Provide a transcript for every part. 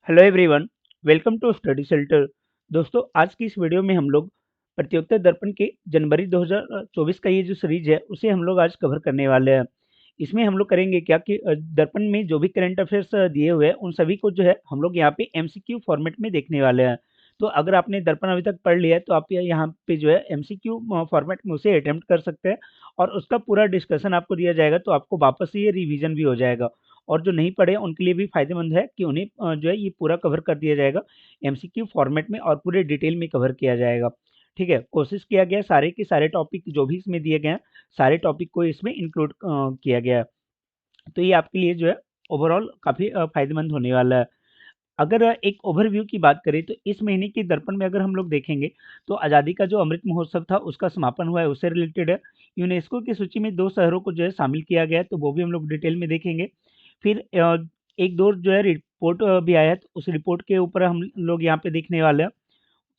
Hello everyone, welcome to study centre. दोस्तों, आज की इस वीडियो में हम लोग प्रतियोगिता दर्पण के जनवरी 2024 का ये जो सीरीज है उसे हम लोग आज कवर करने वाले हैं। इसमें हम लोग करेंगे क्या कि दर्पण में जो भी करंट अफेयर्स दिए हुए हैं उन सभी को जो है हम लोग यहाँ पे एमसीक्यू फॉर्मेट में देखने वाले हैं। तो अगर आपने दर्पण अभी तक पढ़ लिया है तो आप यहाँ पे जो है एमसीक्यू फॉर्मेट में उसे अटेम्प्ट कर सकते हैं और उसका पूरा डिस्कशन आपको दिया जाएगा, तो आपको वापस से ये रिवीजन भी हो जाएगा। और जो नहीं पढ़े उनके लिए भी फ़ायदेमंद है कि उन्हें जो है ये पूरा कवर कर दिया जाएगा एमसीक्यू फॉर्मेट में और पूरे डिटेल में कवर किया जाएगा। ठीक है, कोशिश किया गया है सारे के सारे टॉपिक जो भी इसमें दिए गए हैं, सारे टॉपिक को इसमें इंक्लूड किया गया है। तो ये आपके लिए जो है ओवरऑल काफ़ी फ़ायदेमंद होने वाला है। अगर एक ओवरव्यू की बात करें तो इस महीने के दर्पण में अगर हम लोग देखेंगे तो आज़ादी का जो अमृत महोत्सव था उसका समापन हुआ है, उससे रिलेटेड है। यूनेस्को की सूची में 2 शहरों को जो है शामिल किया गया है, तो वो भी हम लोग डिटेल में देखेंगे। फिर एक दो जो है रिपोर्ट भी आया है, तो उस रिपोर्ट के ऊपर हम लोग यहाँ पे देखने वाले हैं,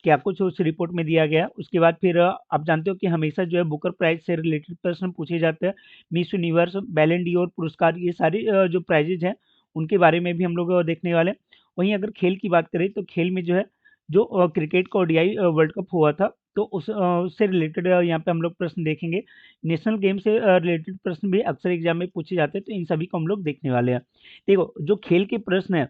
क्या कुछ उस रिपोर्ट में दिया गया है। उसके बाद फिर आप जानते हो कि हमेशा जो है बुकर प्राइज़ से रिलेटेड प्रश्न पूछे जाते हैं। मिस यूनिवर्स, बैलन डी'ओर पुरस्कार, ये सारी जो प्राइजेज़ हैं, उनके बारे में भी हम लोग देखने वाले हैं। वहीं अगर खेल की बात करें तो खेल में जो है, जो क्रिकेट का ओडीआई वर्ल्ड कप हुआ था, तो उससे रिलेटेड यहाँ पे हम लोग प्रश्न देखेंगे। नेशनल गेम से रिलेटेड प्रश्न भी अक्सर एग्ज़ाम में पूछे जाते हैं, तो इन सभी को हम लोग देखने वाले हैं। देखो, जो खेल के प्रश्न हैं,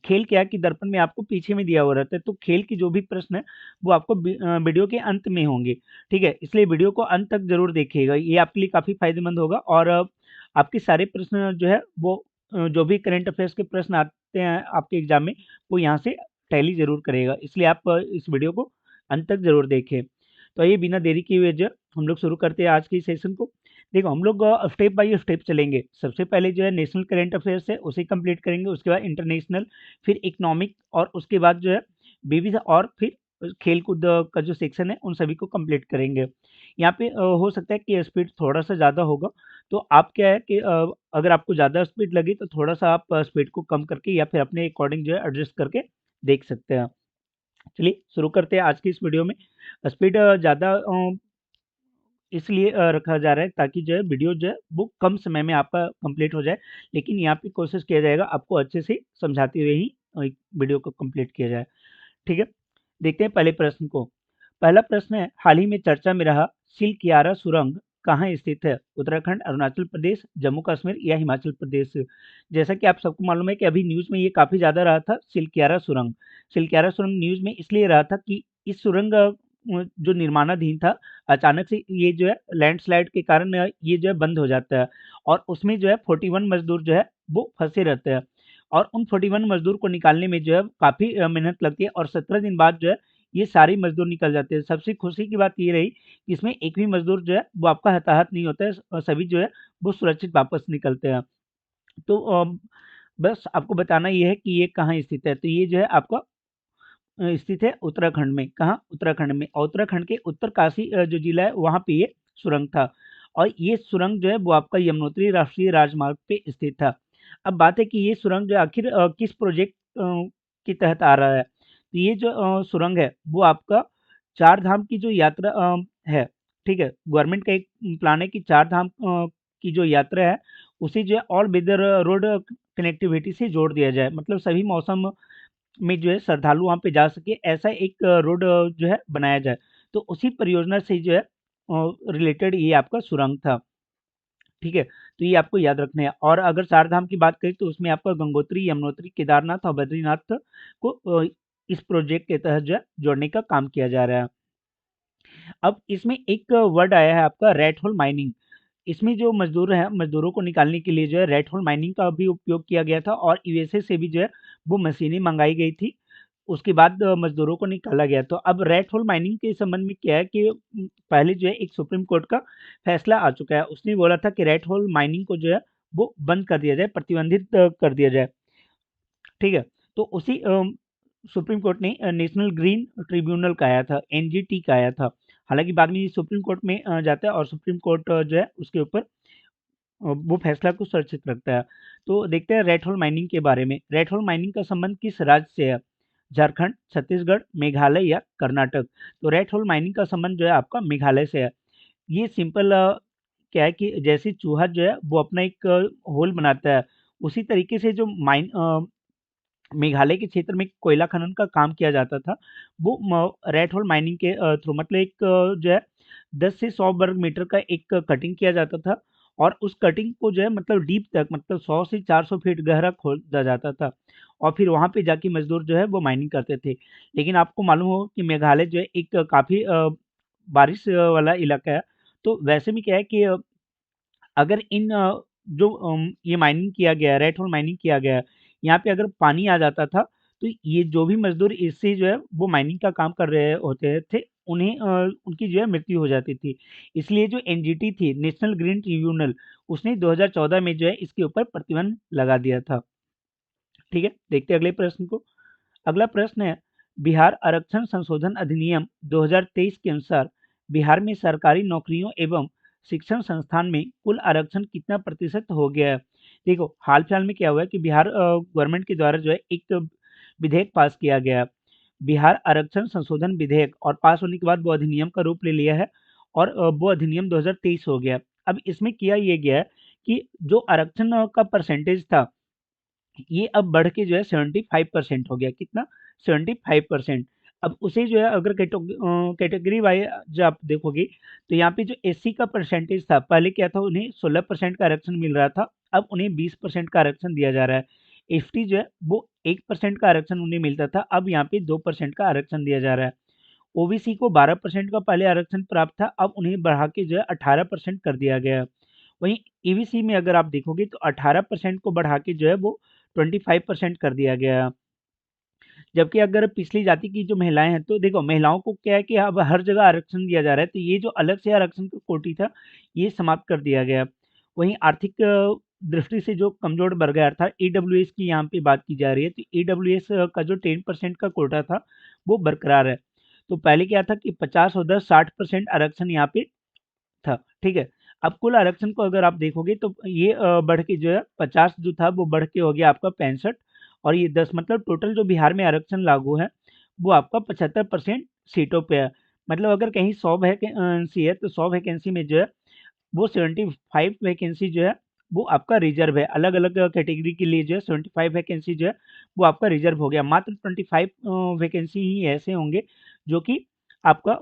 खेल क्या है कि दर्पण में आपको पीछे में दिया हुआ रहता है, तो खेल की जो भी प्रश्न है वो आपको वीडियो के अंत में होंगे। ठीक है, इसलिए वीडियो को अंत तक जरूर देखिएगा, ये आपके लिए काफ़ी फायदेमंद होगा। और आपके सारे प्रश्न जो है वो जो भी करंट अफेयर्स के प्रश्न आते हैं आपके एग्जाम में, वो यहाँ से टैली जरूर करेगा, इसलिए आप इस वीडियो को अंत तक जरूर देखें। तो ये बिना देरी किए हुए जो हम लोग शुरू करते हैं आज की सेशन को। देखो, हम लोग स्टेप बाय स्टेप चलेंगे। सबसे पहले जो है नेशनल करंट अफेयर्स है उसे कंप्लीट करेंगे, उसके बाद इंटरनेशनल, फिर इकोनॉमिक, और उसके बाद जो है विविध, और फिर खेल कूद का जो सेक्शन है उन सभी को कंप्लीट करेंगे। यहाँ पे हो सकता है कि स्पीड थोड़ा सा ज़्यादा होगा, तो आप क्या है कि अगर आपको ज़्यादा स्पीड लगे तो थोड़ा सा आप स्पीड को कम करके या फिर अपने अकॉर्डिंग जो है एडजस्ट करके देख सकते हैं। चलिए शुरू करते हैं आज की इस वीडियो में। स्पीड ज़्यादा इसलिए रखा जा रहा है ताकि जो है वीडियो जो है वो कम समय में आपका कंप्लीट हो जाए, लेकिन यहाँ पे कोशिश किया जाएगा आपको अच्छे से समझाते हुए ही वीडियो को कंप्लीट किया जाए। ठीक है, देखते हैं पहले प्रश्न को। पहला प्रश्न है, हाल ही में चर्चा में रहा सिलकियारा सुरंग कहाँ स्थित है? उत्तराखंड, अरुणाचल प्रदेश, जम्मू कश्मीर या हिमाचल प्रदेश? जैसा कि आप सबको मालूम है कि अभी न्यूज़ में ये काफ़ी ज़्यादा रहा था सिलकियारा सुरंग। सिलकियारा सुरंग न्यूज़ में इसलिए रहा था कि इस सुरंग जो निर्माणाधीन था, अचानक से ये जो है लैंडस्लाइड के कारण ये जो है बंद हो जाता है, और उसमें जो है 41 मजदूर जो है वो फंसे रहते हैं। और उन 41 मजदूर को निकालने में जो है काफ़ी मेहनत लगती है, और 17 दिन बाद जो है ये सारे मजदूर निकल जाते हैं। सबसे खुशी की बात ये रही कि इसमें एक भी मजदूर जो है वो आपका हताहत नहीं होता है, और सभी जो है वो सुरक्षित वापस निकलते हैं। तो बस आपको बताना ये है कि ये कहाँ स्थित है। तो ये जो है आपका स्थित है उत्तराखंड में। कहाँ? उत्तराखंड में। और उत्तराखंड के उत्तरकाशी जो जिला है वहाँ पे ये सुरंग था, और ये सुरंग जो है वो आपका यमुनोत्री राष्ट्रीय राजमार्ग पे स्थित था। अब बात है कि ये सुरंग जो है आखिर किस प्रोजेक्ट के तहत आ रहा है? तो ये जो सुरंग है वो आपका चार धाम की जो यात्रा है, ठीक है? गवर्नमेंट का एक प्लान है कि चार धाम की जो यात्रा है उसे जो है ऑल वेदर रोड कनेक्टिविटी से जोड़ दिया जाए। मतलब सभी मौसम में जो है श्रद्धालु वहाँ पे जा सके, ऐसा एक रोड जो है बनाया जाए। तो उसी परियोजना से जो है रिलेटेड ये आपका सुरंग था। ठीक है? तो ये आपको याद रखना है। और अगर चार धाम की बात करें तो उसमें आपका गंगोत्री, यमुनोत्री, केदारनाथ और बद्रीनाथ को इस प्रोजेक्ट के तहत जो है जोड़ने का काम किया जा रहा है। अब इसमें एक वर्ड आया है आपका रेड होल माइनिंग। इसमें जो मज़दूर हैं, मज़दूरों को निकालने के लिए जो है रेड होल माइनिंग का भी उपयोग किया गया था, और यूएसए से भी जो है वो मशीनें मंगाई गई थी। उसके बाद मज़दूरों को निकाला गया। तो अब रेड होल माइनिंग के संबंध में क्या है कि पहले जो है एक सुप्रीम कोर्ट का फैसला आ चुका है। उसने बोला था कि रेड होल माइनिंग को जो है वो बंद कर दिया जाए, प्रतिबंधित कर दिया जाए। ठीक है? तो उसी सुप्रीम कोर्ट ने नेशनल ग्रीन ट्रिब्यूनल कहा था, एनजीटी कहा था। हालाँकि बाद में ये सुप्रीम कोर्ट में जाता है, और सुप्रीम कोर्ट जो है उसके ऊपर वो फैसला को सुरक्षित रखता है। तो देखते हैं रेड होल माइनिंग के बारे में। रेड होल माइनिंग का संबंध किस राज्य से है? झारखंड, छत्तीसगढ़, मेघालय या कर्नाटक? तो रेड होल माइनिंग का संबंध जो है आपका मेघालय से है। ये सिंपल क्या है कि जैसे चूहा जो है वो अपना एक होल बनाता है, उसी तरीके से जो मेघालय के क्षेत्र में कोयला खनन का काम किया जाता था, वो रेड होल माइनिंग के थ्रू, मतलब एक जो है 10 से 100 वर्ग मीटर का एक कटिंग किया जाता था, और उस कटिंग को जो है मतलब डीप तक, मतलब 100 से 400 फीट गहरा खोदा जाता था, और फिर वहां पे जाके मजदूर जो है वो माइनिंग करते थे। लेकिन आपको मालूम हो कि मेघालय जो है एक काफी बारिश वाला इलाका है। तो वैसे में क्या है कि अगर इन जो ये माइनिंग किया गया है, रेड होल माइनिंग किया गया है, यहाँ पे अगर पानी आ जाता था, तो ये जो भी मजदूर इससे जो है वो माइनिंग का काम कर रहे होते थे, उन्हें उनकी जो है मृत्यु हो जाती थी। इसलिए जो एनजीटी थी, नेशनल ग्रीन ट्रिब्यूनल, उसने 2014 में जो है इसके ऊपर प्रतिबंध लगा दिया था। ठीक है, देखते हैं अगले प्रश्न को। अगला प्रश्न है, बिहार आरक्षण संशोधन अधिनियम 2023 के अनुसार बिहार में सरकारी नौकरियों एवं शिक्षण संस्थान में कुल आरक्षण कितना प्रतिशत हो गया है? देखो, हाल फिलहाल में क्या हुआ है कि बिहार गवर्नमेंट के द्वारा जो है एक विधेयक पास किया गया है, बिहार आरक्षण संशोधन विधेयक, और पास होने के बाद वो अधिनियम का रूप ले लिया है, और वो अधिनियम 2023 हो गया। अब इसमें किया ये गया है कि जो आरक्षण का परसेंटेज था, ये अब बढ़ के जो है 75% हो गया। कितना? 75%। अब उसे जो है अगर कैटेगरी वाइज जो आप देखोगे, तो यहाँ पे जो एससी का परसेंटेज था, पहले क्या था, उन्हें 16% का आरक्षण मिल रहा था, अब उन्हें 20% का आरक्षण दिया जा रहा है। एसटी जो है वो 1% का आरक्षण उन्हें मिलता था, अब यहाँ पे 2% का आरक्षण दिया जा रहा है। ओबीसी को 12% का पहले आरक्षण प्राप्त था, अब उन्हें बढ़ा के जो है 18% कर दिया गया है। वहीं ईबीसी में अगर आप देखोगे तो 18% को बढ़ा के जो है वो 25% कर दिया गया है। जबकि अगर पिछली जाति की जो महिलाएं हैं, तो देखो महिलाओं को क्या है कि अब हर जगह आरक्षण दिया जा रहा है, तो ये जो अलग से आरक्षण का कोटि था, ये समाप्त कर दिया गया। वहीं आर्थिक दृष्टि से जो कमजोर वर्ग है, अर्थात ईडब्ल्यूएस की यहाँ पे बात की जा रही है, तो ईडब्ल्यूएस का जो 10% का कोटा था, वो बरकरार है। तो पहले क्या था कि 50 और 10 60% आरक्षण यहाँ पे था। ठीक है, अब कुल आरक्षण को अगर आप देखोगे तो ये बढ़ के जो है 50 जो था वो बढ़ के हो गया आपका 65, और ये 10, मतलब टोटल जो बिहार में आरक्षण लागू है वो आपका 75% सीटों पे है। मतलब अगर कहीं 100 वैकेंसी है, तो 100 वैकेंसी में जो है वो 75 वैकेंसी जो है वो आपका रिजर्व है। अलग अलग कैटेगरी के लिए जो है 75 वैकेंसी जो है वो आपका रिजर्व हो गया। मात्र 25 वैकेंसी ही ऐसे होंगे जो कि आपका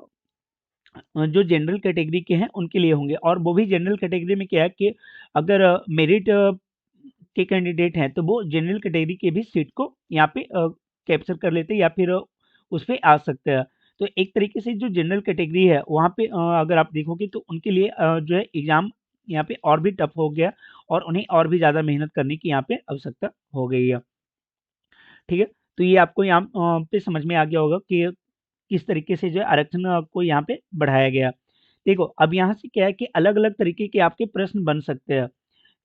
जो जनरल कैटेगरी के हैं उनके लिए होंगे, और वो भी जनरल कैटेगरी में क्या है कि अगर मेरिट के कैंडिडेट हैं, तो वो जनरल कैटेगरी के भी सीट को यहाँ पे कैप्चर कर लेते हैं, या फिर उस पे आ सकते हैं। तो एक तरीके से जो जनरल कैटेगरी है वहाँ पे अगर आप देखोगे तो उनके लिए जो है एग्जाम यहाँ पे और भी टफ हो गया, और उन्हें और भी ज़्यादा मेहनत करने की यहाँ पे आवश्यकता हो गई है। ठीक है, तो ये आपको यहाँ पे समझ में आ गया होगा कि किस तरीके से जो है आरक्षण को यहाँ पे बढ़ाया गया। देखो, अब यहाँ से क्या है कि अलग-अलग तरीके के आपके प्रश्न बन सकते हैं।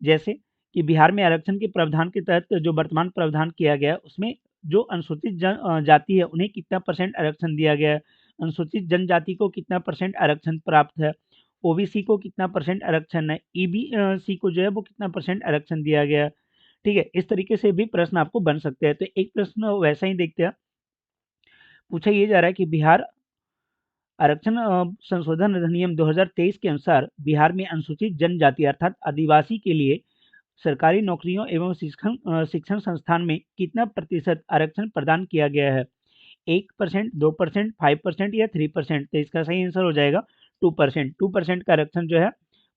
जैसे कि बिहार में आरक्षण के प्रावधान के तहत जो वर्तमान प्रावधान किया गया है, उसमें जो अनुसूचित जाति है, उन्हें कितना परसेंट आरक्षण दिया गया है? अनुसूचित जनजाति को कितना परसेंट आरक्षण प्राप्त है? ओबीसी को कितना परसेंट आरक्षण है? ईबीसी को जो है वो कितना परसेंट आरक्षण दिया गया है? ठीक है, इस तरीके से भी प्रश्न आपको बन सकते हैं। तो एक प्रश्न वैसा ही देखते हैं। पूछा ये जा रहा है कि बिहार आरक्षण संशोधन अधिनियम 2023 के अनुसार बिहार में अनुसूचित जनजाति अर्थात आदिवासी के लिए सरकारी नौकरियों एवं शिक्षण संस्थान में कितना प्रतिशत आरक्षण प्रदान किया गया है? 1%, 2%, 5% या 3%? तो इसका सही आंसर हो जाएगा 2%। 2% का आरक्षण जो है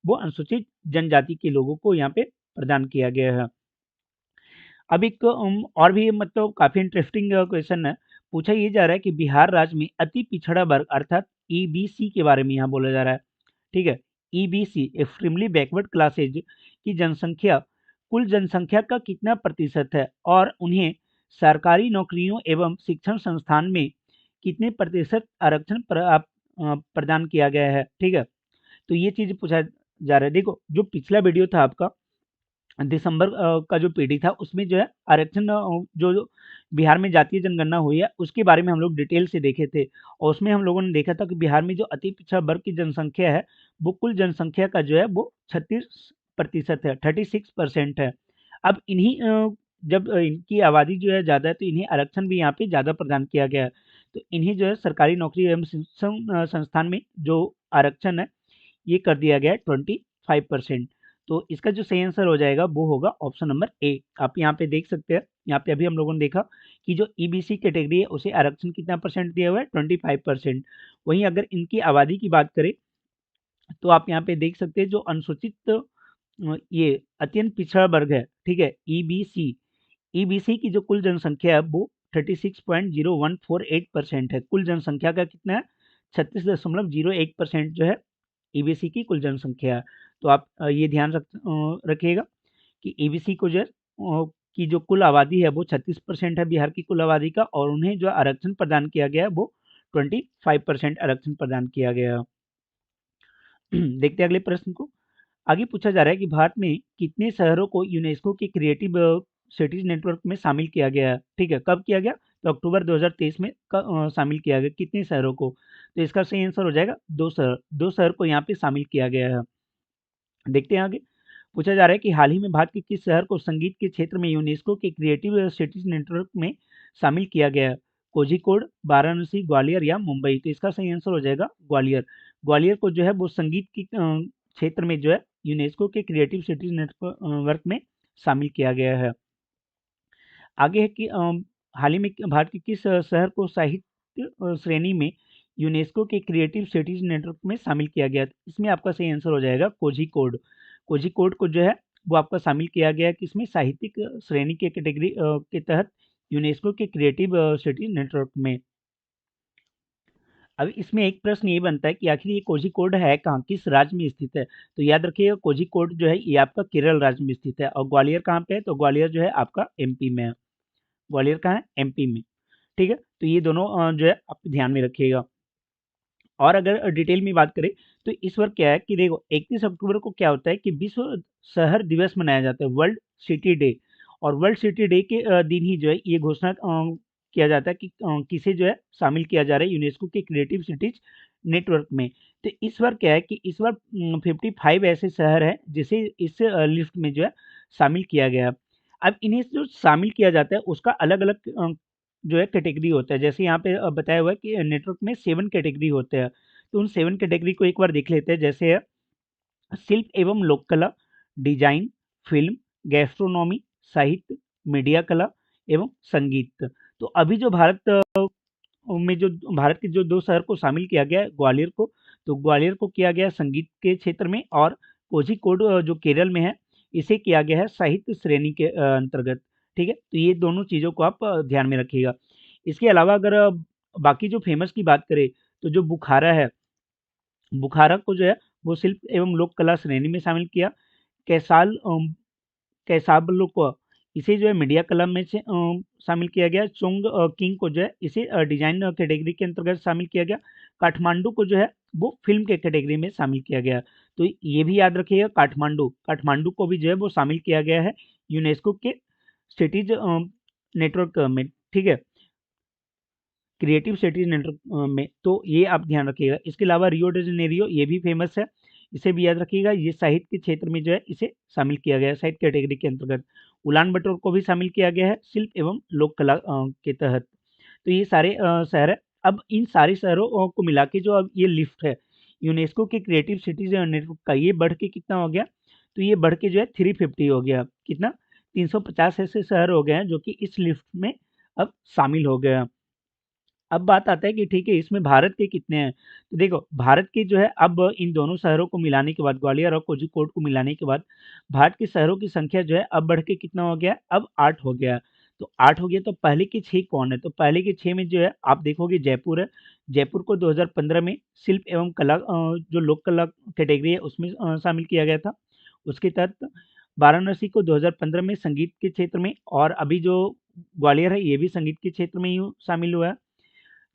वो अनुसूचित जनजाति के लोगों को यहाँ पे प्रदान किया गया है। अब एक और भी मतलब काफी इंटरेस्टिंग क्वेश्चन है। पूछा ये जा रहा है कि बिहार राज्य में अति पिछड़ा वर्ग अर्थात ईबीसी के बारे में यहाँ बोला जा रहा है। ठीक है, ईबीसी एक्सट्रीमली बैकवर्ड क्लासेज की जनसंख्या कुल जनसंख्या का कितना प्रतिशत है, और उन्हें सरकारी नौकरियों एवं शिक्षण संस्थान में कितने प्रतिशत आरक्षण प्रदान किया गया है। ठीक है, तो ये चीज पूछा जा रहा है। देखो, जो पिछला वीडियो था आपका दिसंबर का जो पीढ़ी था, उसमें जो है आरक्षण जो बिहार में जातीय जनगणना हुई है उसके बारे में हम लोग डिटेल से देखे थे, और उसमें हम लोगों ने देखा था कि बिहार में जो अति पिछड़ा वर्ग की जनसंख्या है वो कुल जनसंख्या का जो है वो 36% है, 36% है। अब इन्हीं जब इनकी आबादी जो है ज़्यादा है, तो इन्हें आरक्षण भी यहाँ पे ज़्यादा प्रदान किया गया है। तो इन्हें जो है सरकारी नौकरी एवं शिक्षण संस्थान में जो आरक्षण है ये कर दिया गया है 25%। तो इसका जो सही आंसर हो जाएगा वो होगा ऑप्शन नंबर ए। आप यहाँ पे देख सकते हैं, यहाँ पे अभी हम लोगों ने देखा कि जो ईबीसी कैटेगरी है उसे आरक्षण कितना परसेंट दिया हुआ है, 25%। वहीं अगर इनकी आबादी की बात करें तो आप यहाँ पे देख सकते हैं जो अनुसूचित ये अत्यंत पिछड़ा वर्ग है, ठीक है, ईबीसी, ईबीसी की जो कुल जनसंख्या है वो 36.0148% है। कुल जनसंख्या का कितना है, 36.01% जो है ईबीसी की कुल जनसंख्या है। तो आप ये ध्यान रखिएगा कि ईबीसी को जो है की जो कुल आबादी है वो 36% है बिहार की कुल आबादी का, और उन्हें जो आरक्षण प्रदान किया गया है वो 25% आरक्षण प्रदान किया गया है। देखते हैं अगले प्रश्न को। आगे पूछा जा रहा है कि भारत में कितने शहरों को यूनेस्को के क्रिएटिव सिटीज नेटवर्क में शामिल किया गया है, ठीक है, कब किया गया, तो अक्टूबर 2023 में शामिल किया गया। कितने शहरों को, तो इसका सही आंसर हो जाएगा दो शहर को यहाँ पे शामिल किया गया है। देखते हैं आगे। पूछा जा रहा है कि हाल ही में भारत के किस शहर को संगीत के क्षेत्र में यूनेस्को के क्रिएटिव सिटीज नेटवर्क में शामिल किया गया है, कोझिकोड, वाराणसी, ग्वालियर या मुंबई, तो इसका सही आंसर हो जाएगा ग्वालियर। ग्वालियर को जो है वो संगीत की क्षेत्र में जो है यूनेस्को के क्रिएटिव सिटीज नेटवर्क में शामिल किया गया है। आगे है कि हाल ही में भारत के किस शहर को साहित्य श्रेणी में यूनेस्को के क्रिएटिव सिटीज नेटवर्क में शामिल किया गया, इसमें आपका सही आंसर हो जाएगा कोझिकोड। कोझिकोड को जो है वो आपका शामिल किया गया है किसमें, साहित्यिक श्रेणी के कैटेगरी के तहत यूनेस्को के क्रिएटिव सिटीज नेटवर्क में। अब इसमें एक प्रश्न ये बनता है कि आखिर ये कोझिकोड है कहाँ, किस राज्य में स्थित है, तो याद रखिएगा कोझिकोड जो है ये आपका केरल राज्य में स्थित है, और ग्वालियर कहाँ पे है, तो ग्वालियर जो है आपका एमपी में है। ग्वालियर कहाँ है, एमपी में, ठीक है। तो ये दोनों जो है आप ध्यान में रखिएगा। और अगर डिटेल में बात करें तो इस बार क्या है कि देखो 31 अक्टूबर को क्या होता है कि विश्व शहर दिवस मनाया जाता है, वर्ल्ड सिटी डे। और वर्ल्ड सिटी डे के दिन ही जो है ये घोषणा किया जाता है कि किसे जो है शामिल किया जा रहा है यूनेस्को के क्रिएटिव सिटीज नेटवर्क में। तो इस बार क्या है कि इस बार 55 ऐसे शहर हैं जिसे इस लिस्ट में जो है शामिल किया गया है। अब इन्हें जो शामिल किया जाता है उसका अलग अलग जो है कैटेगरी होता है। जैसे यहाँ पे बताया हुआ है कि नेटवर्क में 7 कैटेगरी होते हैं, तो उन 7 कैटेगरी को एक बार देख लेते हैं। जैसे है शिल्प एवं लोक कला, डिजाइन, फिल्म, गैस्ट्रोनॉमी, साहित्य, मीडिया कला एवं संगीत। तो अभी जो भारत के जो 2 शहर को शामिल किया गया है, ग्वालियर को, तो ग्वालियर को किया गया है संगीत के क्षेत्र में, और कोझिकोड जो केरल में है इसे किया गया है साहित्य श्रेणी के अंतर्गत, ठीक है। तो ये दोनों चीज़ों को आप ध्यान में रखिएगा। इसके अलावा अगर बाकी जो फेमस की बात करें तो जो बुखारा है, बुखारा को जो है वो शिल्प एवं लोक कला श्रेणी में शामिल किया। कैसाल कैसाबलो को इसे जो है मीडिया कला में से शामिल किया गया। चोंग किंग को जो है इसे डिजाइन कैटेगरी के अंतर्गत शामिल किया गया। काठमांडू को जो है वो फिल्म के कैटेगरी में शामिल किया गया। तो ये भी याद रखिएगा, काठमांडू काठमांडू को भी जो है वो शामिल किया गया है यूनेस्को के सिटीज नेटवर्क में, ठीक है, क्रिएटिव सिटीज नेटवर्क में। तो ये आप ध्यान रखिएगा। इसके अलावा रियो de जेनेरियो ये भी फेमस है, इसे भी याद रखिएगा। ये साहित्य के क्षेत्र में जो है इसे शामिल किया गया है साहित्य कैटेगरी के अंतर्गत। उलान बटोर को भी शामिल किया गया है शिल्प एवं लोक कला के तहत। तो ये सारे शहर है। अब इन सारे शहरों को मिला के जो अब ये लिस्ट है यूनेस्को के क्रिएटिव सिटीज नेटवर्क का, ये बढ़ के कितना हो गया, तो ये बढ़ के जो है 350 हो गया। कितना, 350 ऐसे शहर हो गए हैं जो कि इस लिस्ट में अब शामिल हो गए हैं। अब बात आता है कि ठीक है इसमें भारत के कितने हैं, तो देखो भारत के जो है अब इन दोनों शहरों को मिलाने के बाद, ग्वालियर और कोझिकोड को मिलाने के बाद भारत के शहरों की संख्या जो है अब बढ़ के कितना हो गया, अब 8 हो गया। तो 8 हो गया, तो पहले के 6 कौन है, तो पहले के 6 में जो है आप देखोगे जयपुर है। जयपुर को 2015 में शिल्प एवं कला जो लोक कला कैटेगरी है उसमें शामिल किया गया था। उसके तहत वाराणसी को 2015 में संगीत के क्षेत्र में, और अभी जो ग्वालियर है ये भी संगीत के क्षेत्र में ही शामिल हुआ है।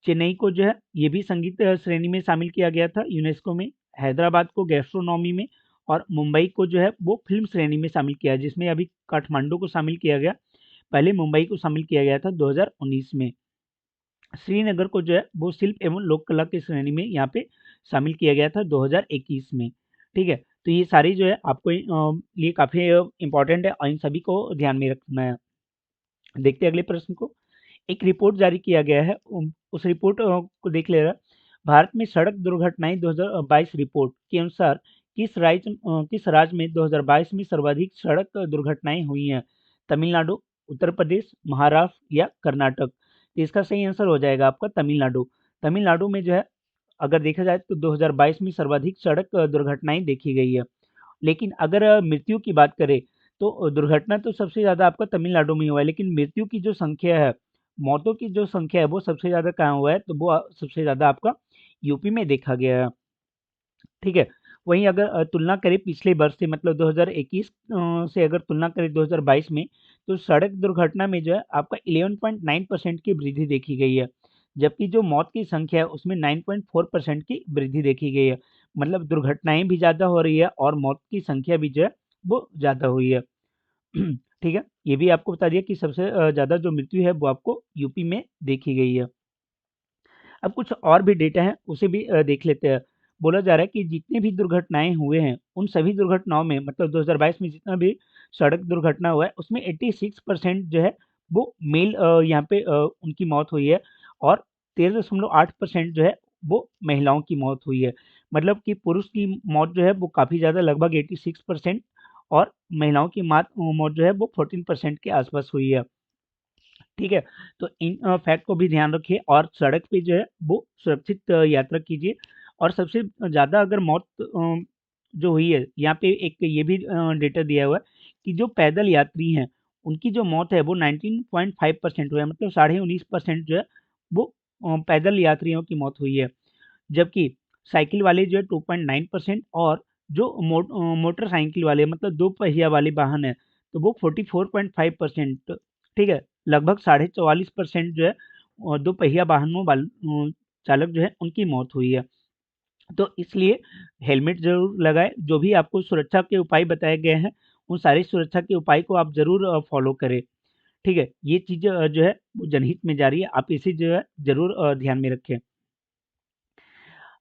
चेन्नई को जो है ये भी संगीत श्रेणी में शामिल किया गया था यूनेस्को में। हैदराबाद को गैस्ट्रोनॉमी में, और मुंबई को जो है वो फिल्म श्रेणी में शामिल किया है, जिसमें अभी काठमांडू को शामिल किया गया। पहले मुंबई को शामिल किया गया था 2019 में। श्रीनगर को जो है वो शिल्प एवं लोक कला की श्रेणी में यहाँ पे शामिल किया गया था 2021 में, ठीक है। तो ये सारी जो है आपको लिए काफ़ी इंपॉर्टेंट है और इन सभी को ध्यान में रखना है। देखते हैं अगले प्रश्न को। एक रिपोर्ट जारी किया गया है, उस रिपोर्ट को देख ले रहा। भारत में सड़क दुर्घटनाएं 2022 रिपोर्ट के अनुसार किस राज्य में 2022 में सर्वाधिक सड़क दुर्घटनाएं हुई हैं? तमिलनाडु, उत्तर प्रदेश, महाराष्ट्र या कर्नाटक? तो इसका सही आंसर हो जाएगा आपका तमिलनाडु। तमिलनाडु में जो है अगर देखा जाए तो 2022 में सर्वाधिक सड़क दुर्घटनाएं देखी गई है। लेकिन अगर मृत्यु की बात करें तो दुर्घटना तो सबसे ज़्यादा आपका तमिलनाडु में हुआ है, लेकिन मृत्यु की जो संख्या है, मौतों की जो संख्या है वो सबसे ज़्यादा कहाँ हुआ है? तो वो सबसे ज़्यादा आपका यूपी में देखा गया है। ठीक है। वहीं अगर तुलना करें पिछले वर्ष से मतलब 2021 से अगर तुलना करें 2022 में, तो सड़क दुर्घटना में जो है आपका 11.9% की वृद्धि देखी गई है। जबकि जो मौत की संख्या है उसमें 9.4% की वृद्धि देखी गई है। मतलब दुर्घटनाएं भी ज़्यादा हो रही है और मौत की संख्या भी जो है वो ज़्यादा हुई है। ठीक है। ये भी आपको बता दिया कि सबसे ज़्यादा जो मृत्यु है वो आपको यूपी में देखी गई है। अब कुछ और भी डेटा है उसे भी देख लेते हैं। बोला जा रहा है कि जितने भी दुर्घटनाएं हुए हैं उन सभी दुर्घटनाओं में मतलब 2022 में जितना भी सड़क दुर्घटना हुआ है उसमें 86% जो है वो मेल यहाँ पे उनकी मौत हुई है और 13.8% जो है वो महिलाओं की मौत हुई है। मतलब कि पुरुष की मौत जो है वो काफ़ी ज़्यादा लगभग 86% और महिलाओं की मौत जो है वो 14% के आसपास हुई है। ठीक है। तो इन फैक्ट को भी ध्यान रखिए और सड़क पे जो है वो सुरक्षित यात्रा कीजिए। और सबसे ज़्यादा अगर मौत जो हुई है यहाँ पे एक ये भी डेटा दिया हुआ है कि जो पैदल यात्री हैं उनकी जो मौत है वो 19.5% हुआ है, मतलब 19.5% जो है वो पैदल यात्रियों की मौत हुई है। जबकि साइकिल वाले जो है 2.9% और जो मोटरसाइकिल वाले मतलब दो पहिया वाले वाहन है तो वो 44.5%। ठीक है। लगभग 44.5% जो है दो पहिया वाहनों चालक जो है उनकी मौत हुई है। तो इसलिए हेलमेट जरूर लगाएं। जो भी आपको सुरक्षा के उपाय बताए गए हैं उन सारी सुरक्षा के उपाय को आप जरूर फॉलो करें। ठीक है। ये चीज़ जो है वो जनहित में जारी है, आप इसे जो है जरूर ध्यान में रखें।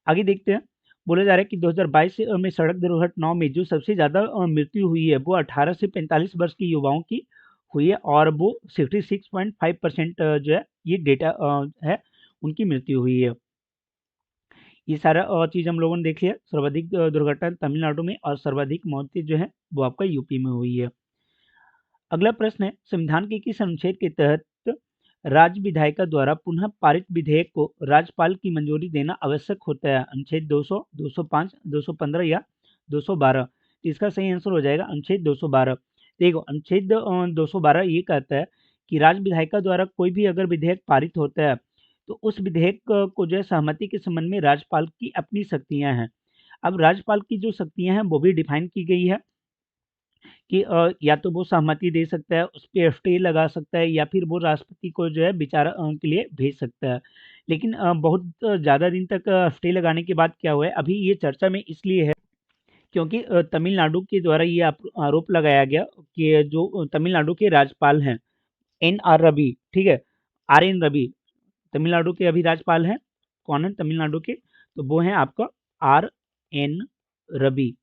आगे देखते हैं। बोला जा रहा है कि 2022 में सड़क दुर्घटनाओं में जो सबसे ज़्यादा मृत्यु हुई है वो 18 से 45 वर्ष के युवाओं की हुई है और वो 66.5% जो है ये डेटा है उनकी मृत्यु हुई है। ये सारा चीज़ हम लोगों ने देख लिया। सर्वाधिक दुर्घटना तमिलनाडु में और सर्वाधिक मौतें जो है वो आपका यूपी में हुई है। अगला प्रश्न है, संविधान के किस अनुच्छेद के तहत राज्य विधायिका द्वारा पुनः पारित विधेयक को राज्यपाल की मंजूरी देना आवश्यक होता है? अनुच्छेद 200, 205, 215 या 212? तो इसका सही आंसर हो जाएगा अनुच्छेद 212। देखो अनुच्छेद 212 ये कहता है कि राज्य विधायिका द्वारा कोई भी अगर विधेयक पारित होता है तो उस विधेयक को जो है सहमति के संबंध में राज्यपाल की अपनी शक्तियां हैं। अब राज्यपाल की जो शक्तियां हैं वो भी डिफाइन की गई है कि या तो वो सहमति दे सकता है, उस पे स्टे लगा सकता है या फिर वो राष्ट्रपति को जो है विचार के लिए भेज सकता है। लेकिन बहुत ज़्यादा दिन तक स्टे लगाने के बाद क्या हुआ है, अभी ये चर्चा में इसलिए है क्योंकि तमिलनाडु के द्वारा ये आरोप लगाया गया कि जो तमिलनाडु के राज्यपाल हैं एन.आर. रवि, ठीक है, आर.एन. रवि तमिलनाडु के अभी राज्यपाल हैं। कौन है तमिलनाडु के? तो वो हैं आपका आर.एन. रवि।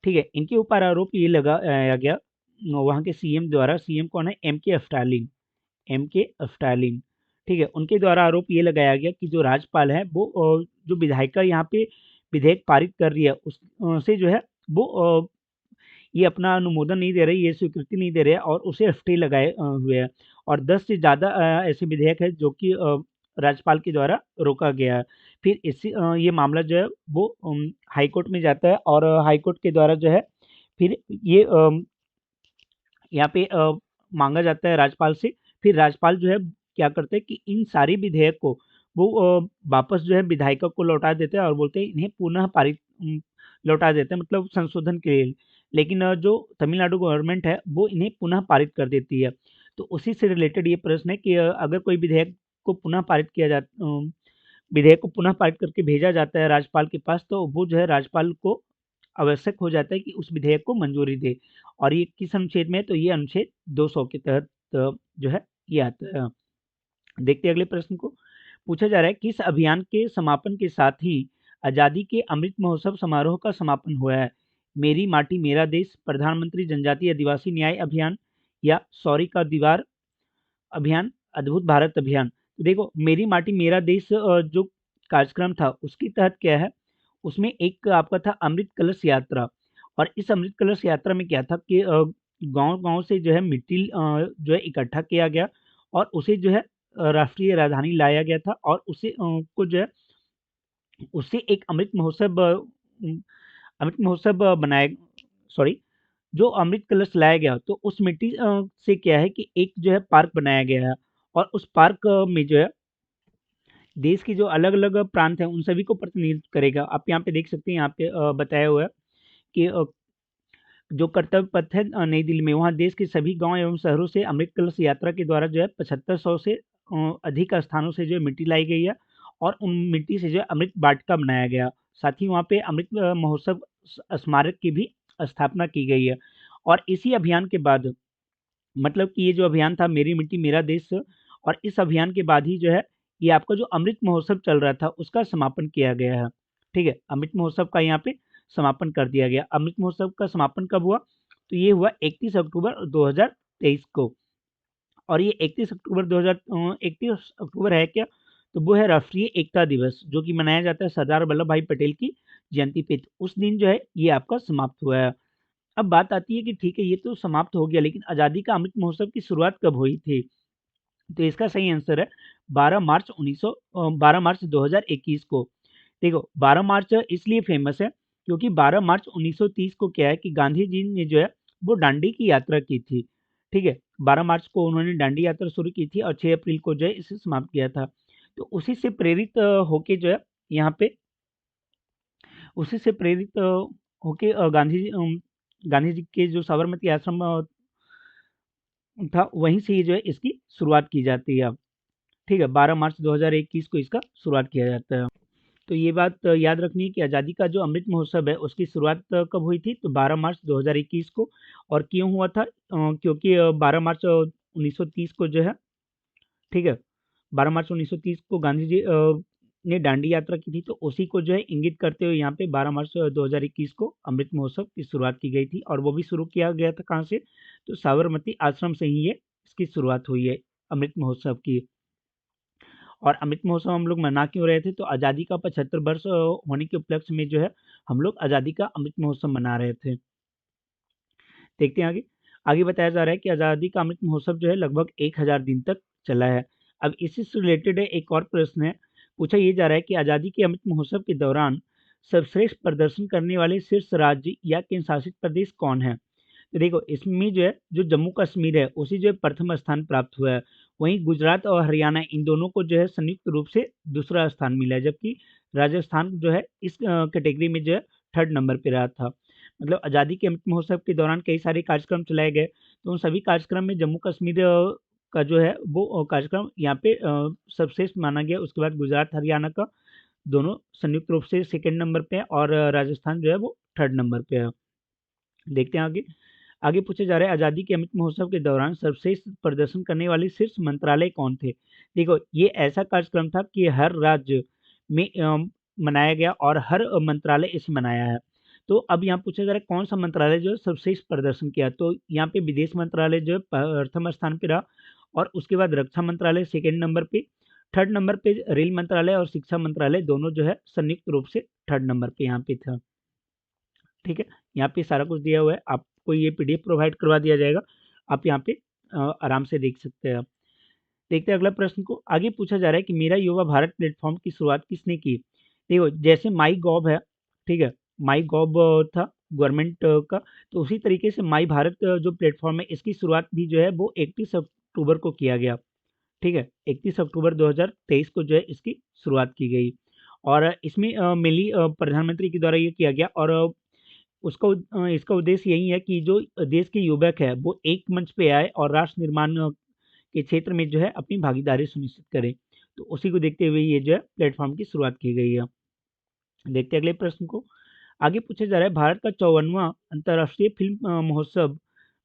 ठीक है। इनके ऊपर आरोप ये लगाया गया वहाँ के सीएम द्वारा। सीएम कौन है? एम.के. स्टालिन। एम.के. स्टालिन। ठीक है। उनके द्वारा आरोप ये लगाया गया कि जो राज्यपाल है वो जो विधायिका यहाँ पे विधेयक पारित कर रही है उस से जो है वो ये अपना अनुमोदन नहीं दे रही, ये स्वीकृति नहीं दे रहे और उसे स्टे लगाए हुए हैं। और 10 से ज़्यादा ऐसे विधेयक है जो कि राज्यपाल के द्वारा रोका गया है। फिर ये मामला जो है वो हाई कोर्ट में जाता है और हाई कोर्ट के द्वारा जो है फिर ये यहाँ पे मांगा जाता है राज्यपाल से। फिर राज्यपाल जो है क्या करते हैं कि इन सारे विधेयक को वो वापस जो है विधायिका को लौटा देते हैं और बोलते हैं इन्हें पुनः पारित लौटा देते हैं मतलब संशोधन के लिए। लेकिन जो तमिलनाडु गवर्नमेंट है वो इन्हें पुनः पारित कर देती है। तो उसी से रिलेटेड ये प्रश्न है कि अगर कोई विधेयक को पुनः पारित किया विधेयक को पुनः पारित करके भेजा जाता है राज्यपाल के पास तो वो जो है राज्यपाल को आवश्यक हो जाता है कि उस विधेयक को मंजूरी दे। और ये किस अनुच्छेद में है? तो ये अनुच्छेद 200 के तहत जो है ये आता है। देखते हैं अगले प्रश्न को। पूछा जा रहा है किस अभियान के समापन के साथ ही आज़ादी के अमृत महोत्सव समारोह का समापन हुआ है? मेरी माटी मेरा देश, प्रधानमंत्री जनजातीय आदिवासी न्याय अभियान या सौरी का दीवार अभियान, अद्भुत भारत अभियान? तो देखो मेरी माटी मेरा देश जो कार्यक्रम था उसके तहत क्या है, उसमें एक आपका था अमृत कलश यात्रा। और इस अमृत कलश यात्रा में क्या था कि गांव-गांव से जो है मिट्टी जो है इकट्ठा किया गया और उसे जो है राष्ट्रीय राजधानी लाया गया था और उसे को जो है उससे एक अमृत महोत्सव बनाया, सॉरी, जो अमृत कलश लाया गया तो उस मिट्टी से क्या है कि एक जो है पार्क बनाया गया है और उस पार्क में जो है देश के जो अलग-अलग प्रांत हैं उन सभी को प्रतिनिधित्व करेगा। आप यहाँ पे देख सकते हैं, यहाँ पे बताया हुआ है कि जो कर्तव्य पथ है नई दिल्ली में, वहाँ देश के सभी गांव एवं शहरों से अमृत कलश यात्रा के द्वारा जो है 7500 से अधिक स्थानों से जो है मिट्टी लाई गई है और उन मिट्टी से जो है अमृत वाटिका बनाया गया। साथ ही वहाँ पे अमृत महोत्सव स्मारक की भी स्थापना की गई है। और इसी अभियान के बाद, मतलब कि ये जो अभियान था मेरी मिट्टी मेरा देश, और इस अभियान के बाद ही जो है ये आपका जो अमृत महोत्सव चल रहा था उसका समापन किया गया है। ठीक है, अमृत महोत्सव का यहाँ पे समापन कर दिया गया। अमृत महोत्सव का समापन कब हुआ? तो ये हुआ 31 अक्टूबर 2023 को। और ये 31 अक्टूबर है क्या? तो वो है राष्ट्रीय एकता दिवस, जो कि मनाया जाता है सरदार वल्लभ भाई पटेल की जयंती पे। तो उस दिन जो है ये आपका समाप्त हुआ है। अब बात आती है कि ठीक है, ये तो समाप्त हो गया, लेकिन आज़ादी का अमृत महोत्सव की शुरुआत कब हुई थी? तो इसका सही आंसर है 12 मार्च 2021 को। देखो, 12 मार्च इसलिए फेमस है क्योंकि 12 मार्च 1930 को क्या है कि गांधी जी ने जो है वो दांडी की यात्रा की थी। ठीक है, 12 मार्च को उन्होंने दांडी यात्रा शुरू की थी और 6 अप्रैल को जो है इसे समाप्त किया था। तो उसी से प्रेरित होके जो है यहाँ पे उसी से प्रेरित होके गांधी जी के जो साबरमती आश्रम था, वहीं से ये जो है इसकी शुरुआत की जाती है। ठीक है, 12 मार्च 2021 को इसका शुरुआत किया जाता है। तो ये बात याद रखनी है कि आज़ादी का जो अमृत महोत्सव है उसकी शुरुआत कब हुई थी? तो 12 मार्च 2021 को। और क्यों हुआ था? क्योंकि 12 मार्च 1930 को जो है, ठीक है, 12 मार्च 1930 को गांधी जी ने दांडी यात्रा की थी, तो उसी को जो है इंगित करते हुए यहाँ पे 12 मार्च 2021 को अमृत महोत्सव की शुरुआत की गई थी। और वो भी शुरू किया गया था कहाँ से? तो साबरमती आश्रम से ही ये इसकी शुरुआत हुई है अमृत महोत्सव की। और अमृत महोत्सव हम लोग मना क्यों रहे थे? तो आज़ादी का 75 वर्ष होने के उपलक्ष्य में जो है हम लोग आज़ादी का अमृत महोत्सव मना रहे थे। देखते हैं आगे। आगे बताया जा रहा है कि आज़ादी का अमृत महोत्सव जो है लगभग 1000 दिन तक चला है। अब इसी से रिलेटेड एक और प्रश्न है, पूछा ये जा रहा है कि आज़ादी के अमृत महोत्सव के दौरान सर्वश्रेष्ठ प्रदर्शन करने वाले शीर्ष राज्य या केंद्र शासित प्रदेश कौन है? तो देखो, इसमें जो है जो जम्मू कश्मीर है उसे जो है प्रथम स्थान प्राप्त हुआ है। वहीं गुजरात और हरियाणा, इन दोनों को जो है संयुक्त रूप से दूसरा स्थान मिला है, जबकि राजस्थान जो है इस कैटेगरी में जो है थर्ड नंबर पे रहा था। मतलब आज़ादी के अमृत महोत्सव के दौरान कई सारे कार्यक्रम चलाए गए, तो उन सभी कार्यक्रम में जम्मू कश्मीर का जो है वो कार्यक्रम यहाँ पे सर्वश्रेष्ठ माना गया। उसके बाद गुजरात, हरियाणा का दोनों संयुक्त रूप से सेकंड नंबर पे है और राजस्थान जो है वो थर्ड नंबर पे है। देखते हैं आगे। आगे पूछा जा रहा है आज़ादी के अमृत महोत्सव के दौरान सर्वश्रेष्ठ प्रदर्शन करने वाले शीर्ष मंत्रालय कौन थे? देखो, ये ऐसा कार्यक्रम था कि हर राज्य में मनाया गया और हर मंत्रालय इसे मनाया है। तो अब यहाँ पूछा जा रहा है कौन सा मंत्रालय जो है सर्वश्रेष्ठ प्रदर्शन किया? तो यहाँ पे विदेश मंत्रालय जो है प्रथम स्थान पे रहा और उसके बाद रक्षा मंत्रालय सेकंड नंबर पे, थर्ड नंबर पे रेल मंत्रालय और शिक्षा मंत्रालय दोनों जो है संयुक्त रूप से थर्ड नंबर पे यहाँ पे था। ठीक है, यहाँ पे सारा कुछ दिया हुआ है, आपको ये पीडीएफ प्रोवाइड करवा दिया जाएगा, आप यहाँ पे आराम से देख सकते हैं आप। देखते हैं अगला प्रश्न को। आगे पूछा जा रहा है कि मेरा युवा भारत प्लेटफॉर्म की शुरुआत किसने की? देखो, जैसे माई गॉव है, ठीक है, माई गॉव था गवर्नमेंट का, तो उसी तरीके से माई भारत जो प्लेटफॉर्म है इसकी शुरुआत भी जो है वो 31 अक्टूबर को किया गया। ठीक है, 31 अक्टूबर 2023 को जो है इसकी शुरुआत की गई और इसमें मेनली प्रधानमंत्री के द्वारा ये किया गया और इसका उद्देश्य यही है कि जो देश के युवक है वो एक मंच पे आए और राष्ट्र निर्माण के क्षेत्र में जो है अपनी भागीदारी सुनिश्चित करें। तो उसी को देखते हुए ये जो है प्लेटफॉर्म की शुरुआत की गई है। देखते हैं अगले प्रश्न को। आगे पूछा जा रहा है भारत का 54वां अंतर्राष्ट्रीय फिल्म महोत्सव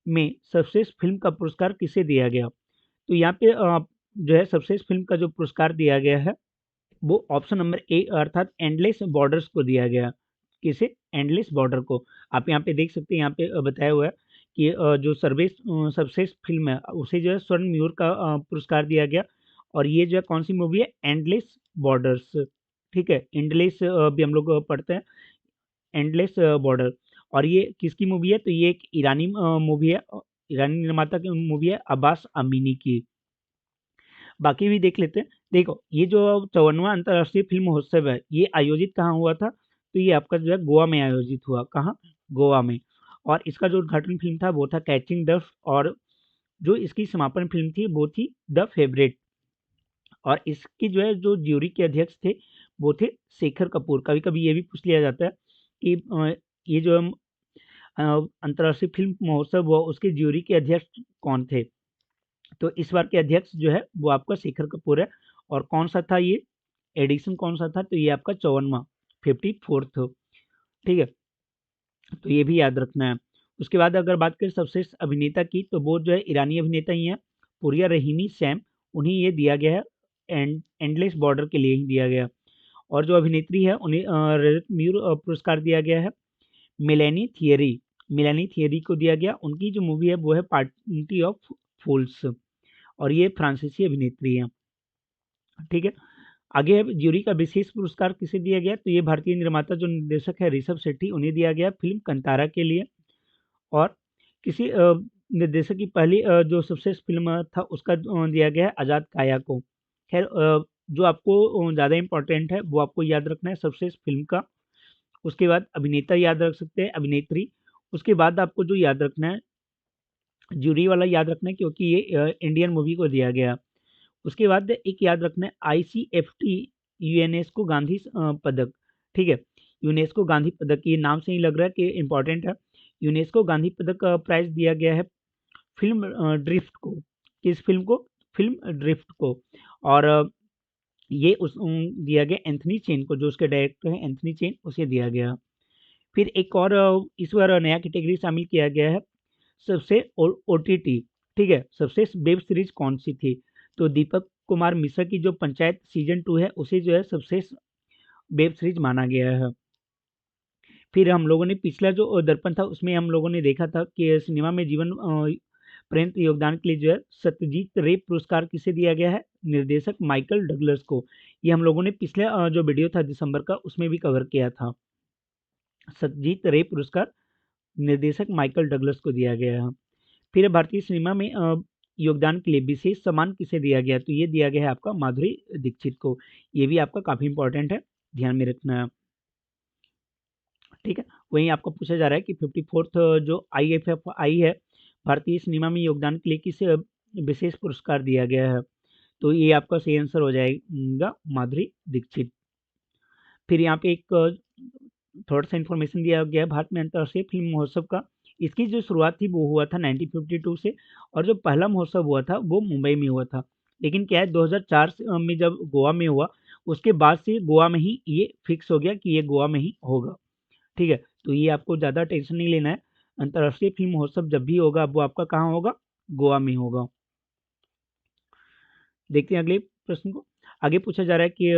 में सर्वश्रेष्ठ फिल्म का पुरस्कार किसे दिया गया? तो यहाँ पे जो है सर्वश्रेष्ठ फिल्म का जो पुरस्कार दिया गया है वो ऑप्शन नंबर ए अर्थात एंडलेस बॉर्डर्स को दिया गया। किसे? एंडलेस बॉर्डर को। आप यहाँ पे देख सकते हैं, यहाँ पे बताया हुआ है कि जो सर्वश्रेष्ठ फिल्म है उसे जो है स्वर्ण मयूर का पुरस्कार दिया गया और ये जो है कौन सी मूवी है? Endless borders. ठीक है, एंडलेस भी हम लोग पढ़ते हैं, एंडलेस बॉर्डर। और ये किसकी मूवी है? तो ये एक ईरानी मूवी है, ईरानी निर्माता की मूवी है, अब्बास अमीनी की। बाकी भी देख लेते हैं। देखो, ये जो 54वां अंतर्राष्ट्रीय फिल्म महोत्सव है, ये आयोजित कहाँ हुआ था? तो ये आपका जो है गोवा में आयोजित हुआ। कहाँ? गोवा में। और इसका जो उद्घाटन फिल्म था वो था कैचिंग द, और जो इसकी समापन फिल्म थी वो थी द फेवरेट। और इसकी जो है जो ज्यूरी के अध्यक्ष थे वो थे शेखर कपूर। कभी कभी ये भी पूछ लिया जाता है कि ये जो अंतर्राष्ट्रीय फिल्म महोत्सव हुआ उसके ज्यूरी के अध्यक्ष कौन थे? तो इस बार के अध्यक्ष जो है वो आपका शेखर कपूर है। और कौन सा था ये एडिशन, कौन सा था? तो ये आपका 54वां, 54th। ठीक है, तो ये भी याद रखना है। उसके बाद अगर बात करें सर्वश्रेष्ठ अभिनेता की, तो वो जो है ईरानी अभिनेता ही है, पुरिया रहीमी सैम, उन्हें ये दिया गया है। एंडलेस बॉर्डर के लिए ही दिया गया। और जो अभिनेत्री है उन्हें रजत मयूर पुरस्कार दिया गया है। मेलानी थियरी को दिया गया। उनकी जो मूवी है वो है पार्टी ऑफ फूल्स, और ये फ्रांसीसी अभिनेत्री है। ठीक है, आगे है ज्यूरी का विशेष पुरस्कार किसे दिया गया? तो ये भारतीय निर्माता जो निर्देशक है ऋषभ शेट्टी, उन्हें दिया गया फिल्म कंतारा के लिए। और किसी निर्देशक की पहली जो सर्वश्रेष्ठ फिल्म था उसका दिया गया है आजाद काया को। खैर, जो आपको ज़्यादा इम्पोर्टेंट है वो आपको याद रखना है सर्वश्रेष्ठ फिल्म का। उसके बाद अभिनेता याद रख सकते हैं, अभिनेत्री। उसके बाद आपको जो याद रखना है, जूरी वाला याद रखना है, क्योंकि ये इंडियन मूवी को दिया गया। उसके बाद एक याद रखना है ICFT, यूनेस्को गांधी पदक। ठीक है, यूनेस्को गांधी पदक, ये नाम से ही लग रहा है कि इम्पोर्टेंट है। यूनेस्को गांधी पदक प्राइज दिया गया है फिल्म ड्रिफ्ट को। किस फिल्म को? फिल्म ड्रिफ्ट को। और ये दिया गया एंथनी चेन को, जो उसके डायरेक्टर हैं एंथनी चेन, उसे दिया गया। फिर एक और इस बार नया कैटेगरी शामिल किया गया है, सबसे OTT। ठीक है, सबसे वेब सीरीज कौन सी थी? तो दीपक कुमार मिश्रा की जो पंचायत सीजन 2 है उसे जो है सबसे वेब सीरीज माना गया है। फिर हम लोगों ने पिछला जो दर्पण था उसमें हम लोगों ने देखा था कि सिनेमा में जीवन पर्यंत योगदान के लिए जो है सत्यजीत रे पुरस्कार किसे दिया गया है? निर्देशक माइकल डगलस को। ये हम लोगों ने पिछले जो वीडियो था दिसंबर का उसमें भी कवर किया था। सत्यजीत रे पुरस्कार निर्देशक माइकल डगलस को दिया गया है। फिर भारतीय सिनेमा में योगदान के लिए विशेष सम्मान किसे दिया गया? तो ये दिया गया है आपका माधुरी दीक्षित को। ये भी आपका काफी इंपॉर्टेंट है, ध्यान में रखना है। ठीक है, वहीं आपको पूछा जा रहा है कि 54th जो IFFI है, भारतीय सिनेमा में योगदान के लिए किसे विशेष पुरस्कार दिया गया है? तो ये आपका सही आंसर हो जाएगा माधुरी दीक्षित। फिर यहाँ पे एक थोड़ा सा इन्फॉर्मेशन दिया गया है भारत में अंतर्राष्ट्रीय फिल्म महोत्सव का। इसकी जो शुरुआत थी वो हुआ था 1952 से, और जो पहला महोत्सव हुआ था वो मुंबई में हुआ था। लेकिन क्या है, 2004 में जब गोवा में हुआ, उसके बाद से गोवा में ही ये फिक्स हो गया कि ये गोवा में ही होगा। ठीक है, तो ये आपको ज़्यादा टेंशन नहीं लेना है। अंतर्राष्ट्रीय फिल्म महोत्सव जब भी होगा वो आपका कहाँ होगा? गोवा में होगा। देखते हैं अगले प्रश्न को। आगे पूछा जा रहा है कि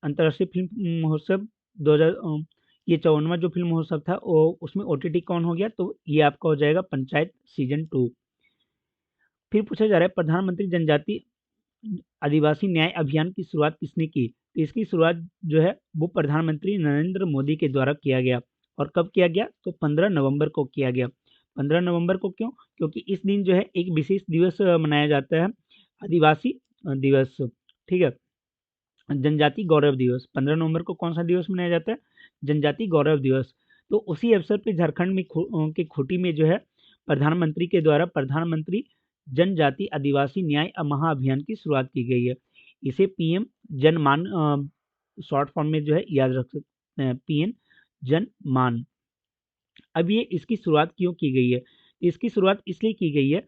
अंतर्राष्ट्रीय फिल्म महोत्सव 2000 ये 54वां जो फिल्म महोत्सव था वो उसमें OTT कौन हो गया? तो ये आपका हो जाएगा पंचायत सीजन 2। फिर पूछा जा रहा है प्रधानमंत्री जनजाति आदिवासी न्याय अभियान की शुरुआत किसने की? तो इसकी शुरुआत जो है वो प्रधानमंत्री नरेंद्र मोदी के द्वारा किया गया। और कब किया गया? तो 15 नवंबर को किया गया। 15 नवंबर को क्यों? क्योंकि इस दिन जो है एक विशेष दिवस मनाया जाता है, आदिवासी दिवस। ठीक है, जनजाति गौरव दिवस। 15 नवंबर को कौन सा दिवस मनाया जाता है? जनजाति गौरव दिवस। तो उसी अवसर पर झारखंड में के खूंटी में जो है प्रधानमंत्री के द्वारा प्रधानमंत्री जनजाति आदिवासी न्याय महाअभियान की शुरुआत की गई है। इसे PM जनमान शॉर्ट फॉर्म में जो है याद रख सकते हैं, PM जनमान। अब ये इसकी शुरुआत क्यों की गई है? इसकी शुरुआत इसलिए की गई है,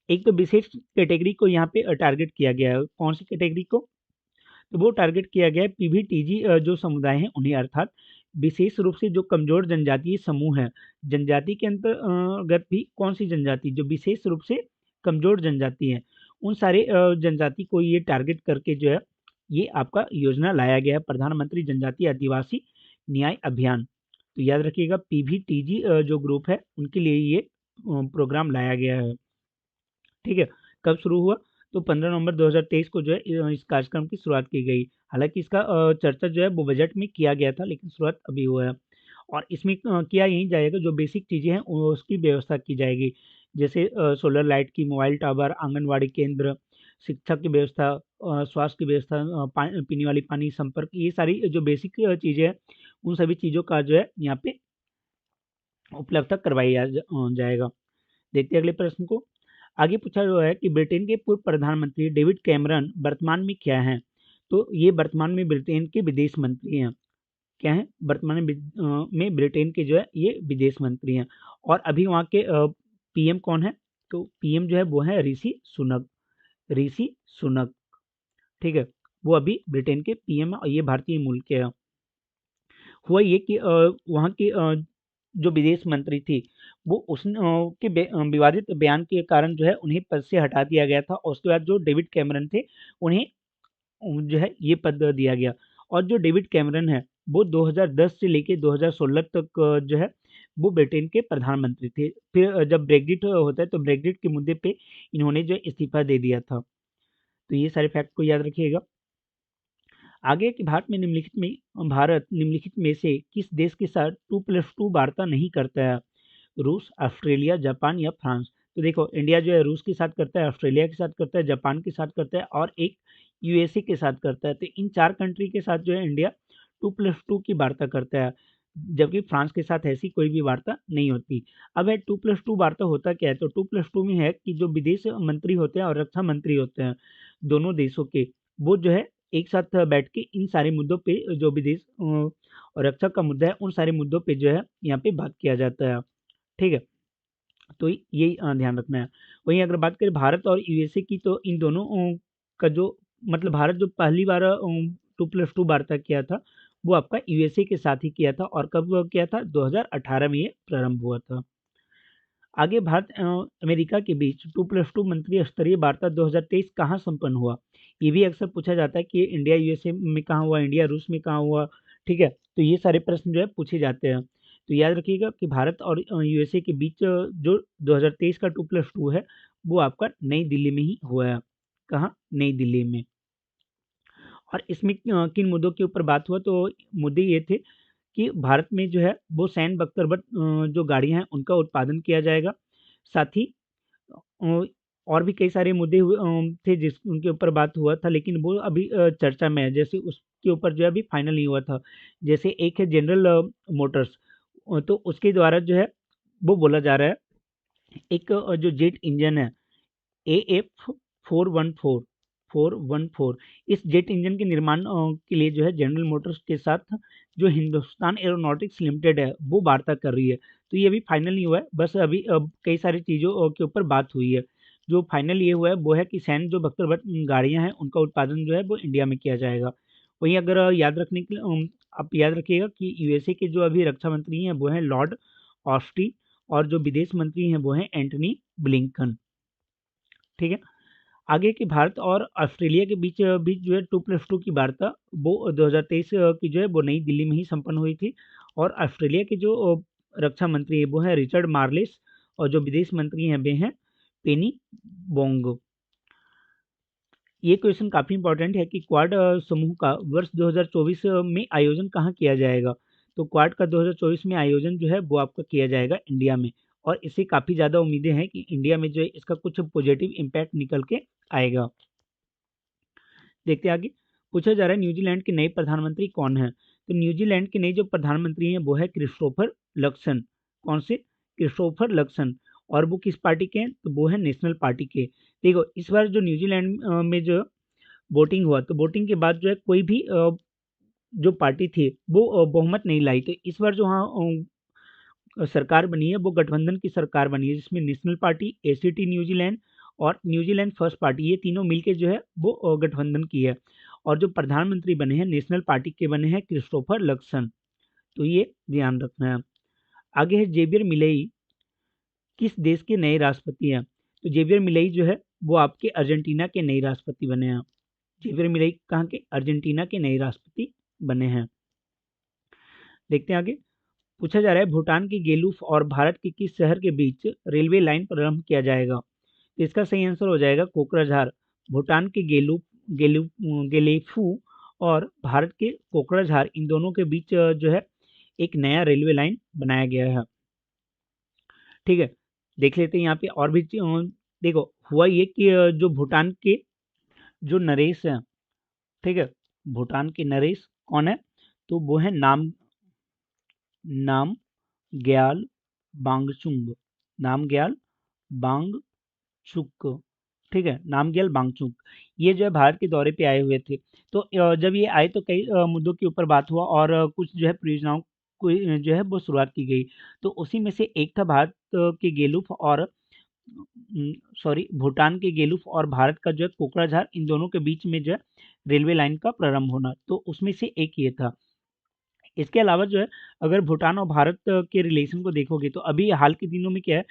एक तो विशेष कैटेगरी को यहाँ पे टारगेट किया गया है। कौन सी कैटेगरी को? तो वो टारगेट किया गया है PVTG जो समुदाय हैं उन्हें, अर्थात विशेष रूप से जो कमजोर जनजातीय समूह है। जनजाति के अंतर्गत भी कौन सी जनजाति? जो विशेष रूप से कमजोर जनजाति है, उन सारे जनजाति को ये टारगेट करके जो है ये आपका योजना लाया गया है, प्रधानमंत्री जनजाति आदिवासी न्याय अभियान। तो याद रखिएगा PVTG जो ग्रुप है उनके लिए ये प्रोग्राम लाया गया है। ठीक है, कब शुरू हुआ? तो 15 नवंबर 2023 को जो है इस कार्यक्रम की शुरुआत की गई। हालांकि इसका चर्चा जो है वो बजट में किया गया था, लेकिन शुरुआत अभी हुआ है। और इसमें किया यही जाएगा, जो बेसिक चीज़ें हैं उसकी व्यवस्था की जाएगी, जैसे सोलर लाइट की, मोबाइल टावर, आंगनवाड़ी केंद्र, शिक्षा की व्यवस्था, स्वास्थ्य की व्यवस्था, पीने वाली पानी, संपर्क, ये सारी जो बेसिक चीज़ें हैं उन सभी चीज़ों का जो है यहाँ पे उपलब्ध करवाई जाएगा। देखते हैं अगले प्रश्न को। आगे पूछा जो है कि ब्रिटेन के पूर्व प्रधानमंत्री डेविड कैमरन वर्तमान में क्या हैं? तो ये वर्तमान में ब्रिटेन के विदेश मंत्री हैं। क्या हैं? वर्तमान में ब्रिटेन के जो है ये विदेश मंत्री हैं। और अभी वहाँ के पीएम कौन है? तो पीएम जो है वो है ऋषि सुनक। ऋषि सुनक, ठीक है, वो अभी ब्रिटेन के पीएम है और ये भारतीय मूल के हैं। हुआ ये कि वहाँ की जो विदेश मंत्री थी वो के विवादित बयान के कारण जो है उन्हें पद से हटा दिया गया था, और उसके बाद जो डेविड कैमरन थे उन्हें जो है ये पद दिया गया। और जो डेविड कैमरन है वो 2010 से लेके 2016 तक जो है वो ब्रिटेन के प्रधानमंत्री थे। फिर जब ब्रेग्जिट होता है तो ब्रेग्जिट के मुद्दे पे इन्होंने जो है इस्तीफा दे दिया था। तो ये सारे फैक्ट को याद रखिएगा। आगे कि भारत निम्नलिखित में से किस देश के साथ 2+2 वार्ता नहीं करता है? रूस, ऑस्ट्रेलिया, जापान या फ्रांस? तो देखो, इंडिया जो है रूस के साथ करता है, ऑस्ट्रेलिया के साथ करता है, जापान के साथ करता है और एक यूएसए के साथ करता है। तो इन 4 कंट्री के साथ जो है इंडिया 2+2 की वार्ता करता है, जबकि फ्रांस के साथ ऐसी कोई भी वार्ता नहीं होती। अब है 2+2 वार्ता होता क्या है? तो 2+2 में है कि जो विदेश मंत्री होते हैं और रक्षा मंत्री होते हैं दोनों देशों के, वो जो है एक साथ बैठ के इन सारे मुद्दों पे, जो विदेश और रक्षा का मुद्दा है, उन सारे मुद्दों पे जो है यहाँ पे बात किया जाता है। ठीक है, तो यही ध्यान रखना है। वहीं अगर बात करें भारत और यूएसए की, तो इन दोनों का जो मतलब भारत जो पहली बार 2+2 वार्ता किया था वो आपका यूएसए के साथ ही किया था, और कब किया था? 2018 में ये प्रारंभ हुआ था। आगे भारत अमेरिका के बीच 2+2 मंत्री स्तरीय वार्ता 2023 कहाँ संपन्न हुआ? ये भी अक्सर पूछा जाता है कि इंडिया यूएसए में कहाँ हुआ, इंडिया रूस में कहाँ हुआ। ठीक है, तो ये सारे प्रश्न जो है पूछे जाते हैं। तो याद रखिएगा कि भारत और यूएसए के बीच जो 2023 का 2+2 है वो आपका नई दिल्ली में ही हुआ है। कहाँ? नई दिल्ली में। और इसमें किन मुद्दों के ऊपर बात हुआ? तो मुद्दे ये थे कि भारत में जो है वो सैन्य बख्तरबंद जो गाड़ियाँ हैं उनका उत्पादन किया जाएगा। साथ ही अ, और भी कई सारे मुद्दे थे जिस उनके ऊपर बात हुआ था, लेकिन वो अभी चर्चा में है। जैसे उसके ऊपर जो है अभी फाइनल नहीं हुआ था। जैसे एक है जनरल मोटर्स, तो उसके द्वारा जो है वो बोला जा रहा है एक जो जेट इंजन है AF 414 इस जेट इंजन के निर्माण के लिए जो है जनरल मोटर्स के साथ जो हिंदुस्तान एरोनॉटिक्स लिमिटेड है वो वार्ता कर रही है। तो ये अभी फाइनल नहीं हुआ है, बस अभी कई सारी चीज़ों के ऊपर बात हुई है। जो फाइनल ये हुआ है वो है कि सैन्य जो बख्तरबंद गाड़ियां हैं उनका उत्पादन जो है वो इंडिया में किया जाएगा। वहीं अगर याद रखने के लिए आप याद रखिएगा कि यूएसए के जो अभी रक्षा मंत्री हैं वो हैं लॉर्ड ऑस्टिन, और जो विदेश मंत्री हैं वो हैं एंटनी ब्लिंकन। ठीक है, आगे की भारत और ऑस्ट्रेलिया के बीच जो है 2+2 की वार्ता वो 2023 की जो है वो नई दिल्ली में ही संपन्न हुई थी। और ऑस्ट्रेलिया के जो रक्षा मंत्री है वो है रिचर्ड मार्लिस, और जो विदेश मंत्री हैं वे हैं पेनी बोंगो। ये क्वेश्चन काफ़ी इंपॉर्टेंट है कि क्वाड समूह का वर्ष 2024 में आयोजन कहाँ किया जाएगा? तो क्वाड का 2024 में आयोजन जो है वो आपका किया जाएगा इंडिया में, और इससे काफ़ी ज़्यादा उम्मीदें हैं कि इंडिया में जो है इसका कुछ पॉजिटिव इम्पैक्ट निकल के आएगा। देखते हैं आगे। पूछा जा रहा है न्यूजीलैंड के नए प्रधानमंत्री कौन हैं? तो न्यूजीलैंड के नए जो प्रधानमंत्री हैं वो है क्रिस्टोफर लक्सन। कौन से? Christopher Luxon. और वो किस पार्टी के हैं? तो वो है नेशनल पार्टी के। देखो, इस बार जो न्यूजीलैंड में जो वोटिंग हुआ, तो वोटिंग के बाद जो है कोई भी जो पार्टी थी वो बहुमत नहीं लाई। तो इस बार जो हाँ सरकार बनी है वो गठबंधन की सरकार बनी है, जिसमें नेशनल पार्टी, एसीटी न्यूजीलैंड और न्यूजीलैंड फर्स्ट पार्टी, ये तीनों मिलके जो है वो गठबंधन की है। और जो प्रधानमंत्री बने हैं नेशनल पार्टी के बने हैं क्रिस्टोफर लक्सन। तो ये ध्यान रखना है। आगे है जेवियर मिलेई किस देश के नए राष्ट्रपति हैं? तो जेवियर मिलेई जो है वो आपके अर्जेंटीना के नए राष्ट्रपति बने हैं। जेवियर मिलेई कहाँ के? अर्जेंटीना के नए राष्ट्रपति बने हैं। देखते हैं आगे। पूछा जा रहा है भूटान की गेलूफ और भारत के किस शहर के बीच रेलवे लाइन प्रारंभ किया जाएगा? तो इसका सही आंसर हो जाएगा कोकराझार। भूटान के गेलूफ गेलेफू और भारत के कोकराझार, इन दोनों के बीच जो है एक नया रेलवे लाइन बनाया गया है। ठीक है, देख लेते हैं यहाँ पे और भी देखो हुआ ये कि जो भूटान के जो नरेश हैं, ठीक है, भूटान के नरेश कौन है, तो वो है नामग्याल वांगचुक। नामग्याल वांगचुक, ठीक है, नामग्याल वांगचुक। ये जो है भारत के दौरे पे आए हुए थे। तो जब ये आए तो कई मुद्दों के ऊपर बात हुआ और कुछ जो है परियोजनाओं को जो है वो शुरुआत की गई। तो उसी में से एक था भारत के गेलुफ और सॉरी भूटान के गेलुफ और भारत का जो है कोकराझार, इन दोनों के बीच में जो है रेलवे लाइन का प्रारंभ होना, तो उसमें से एक ये था। इसके अलावा जो है अगर भूटान और भारत के रिलेशन को देखोगे तो अभी हाल के दिनों में क्या है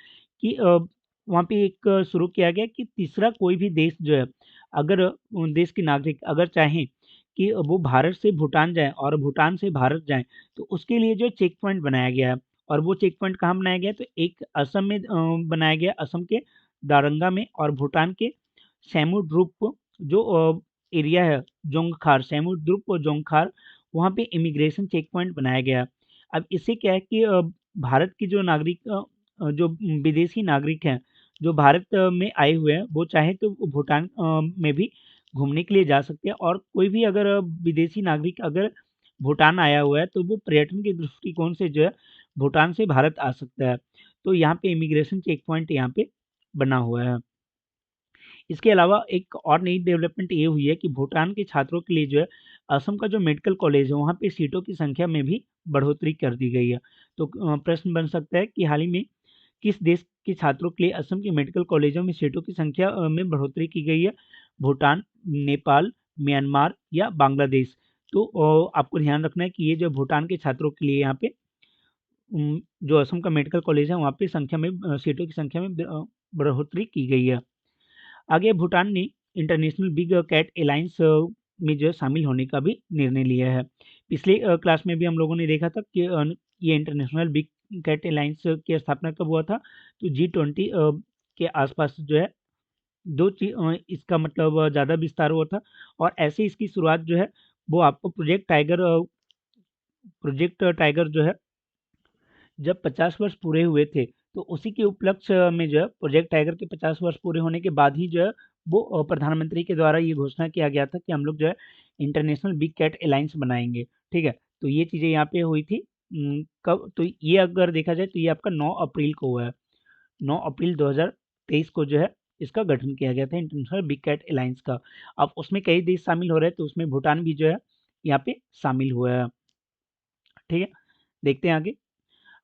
कि वहाँ पे एक शुरू किया गया कि तीसरा कोई भी देश जो है, अगर देश के नागरिक अगर चाहें कि वो भारत से भूटान जाए और भूटान से भारत जाए, तो उसके लिए जो चेक पॉइंट बनाया गया है। और वो चेक पॉइंट कहाँ बनाया गया है, तो एक असम में बनाया गया, असम के दारंगा में, और भूटान के सेमुड्रुप जो एरिया है, जोंगखार, सेमुड्रुप और जोंगखार, वहाँ पे इमिग्रेशन चेक पॉइंट बनाया गया। अब इससे क्या है कि भारत के जो नागरिक जो विदेशी नागरिक हैं, जो भारत में आए हुए हैं, वो चाहे तो वो भूटान में भी घूमने के लिए जा सकते हैं। और कोई भी अगर विदेशी नागरिक अगर भूटान आया हुआ है, तो वो पर्यटन के दृष्टिकोण से जो है भूटान से भारत आ सकता है। तो यहाँ पे इमिग्रेशन चेक पॉइंट यहाँ पे बना हुआ है। इसके अलावा एक और नई डेवलपमेंट ये हुई है कि भूटान के छात्रों के लिए जो है असम का जो मेडिकल कॉलेज है, वहाँ पे सीटों की संख्या में भी बढ़ोतरी कर दी गई है। तो प्रश्न बन सकता है कि हाल ही में किस देश के छात्रों के लिए असम के मेडिकल कॉलेजों में सीटों की संख्या में बढ़ोतरी की गई है? भूटान, नेपाल, म्यांमार या बांग्लादेश? तो आपको ध्यान रखना है कि ये जो भूटान के छात्रों के लिए यहाँ पे जो असम का मेडिकल कॉलेज है, वहाँ पे संख्या में सीटों की संख्या में बढ़ोतरी की गई है। आगे भूटान ने इंटरनेशनल बिग कैट अलायंस में जो है शामिल होने का भी निर्णय लिया है। पिछले क्लास में भी हम लोगों ने देखा था कि ये इंटरनेशनल बिग कैट अलायंस की स्थापना कब हुआ था, तो G20 के आसपास जो है इसका मतलब ज़्यादा विस्तार हुआ था। और ऐसे इसकी शुरुआत जो है वो आपको प्रोजेक्ट टाइगर जो है जब 50 वर्ष पूरे हुए थे, तो उसी के उपलक्ष्य में जो है प्रोजेक्ट टाइगर के 50 वर्ष पूरे होने के बाद ही जो है वो प्रधानमंत्री के द्वारा ये घोषणा किया गया था कि हम लोग जो है इंटरनेशनल बिग कैट अलायंस बनाएंगे। ठीक है, तो ये चीज़ें यहाँ पे हुई थी। कब, तो ये अगर देखा जाए तो ये आपका 9 अप्रैल को हुआ है। 9 अप्रैल 2023 को जो है इसका गठन किया गया था, इंटरनेशनल बिग कैट अलायंस का। अब उसमें कई देश शामिल हो रहे हैं, तो उसमें भूटान भी जो है यहाँ पे शामिल हुआ है। ठीक है, देखते हैं आगे।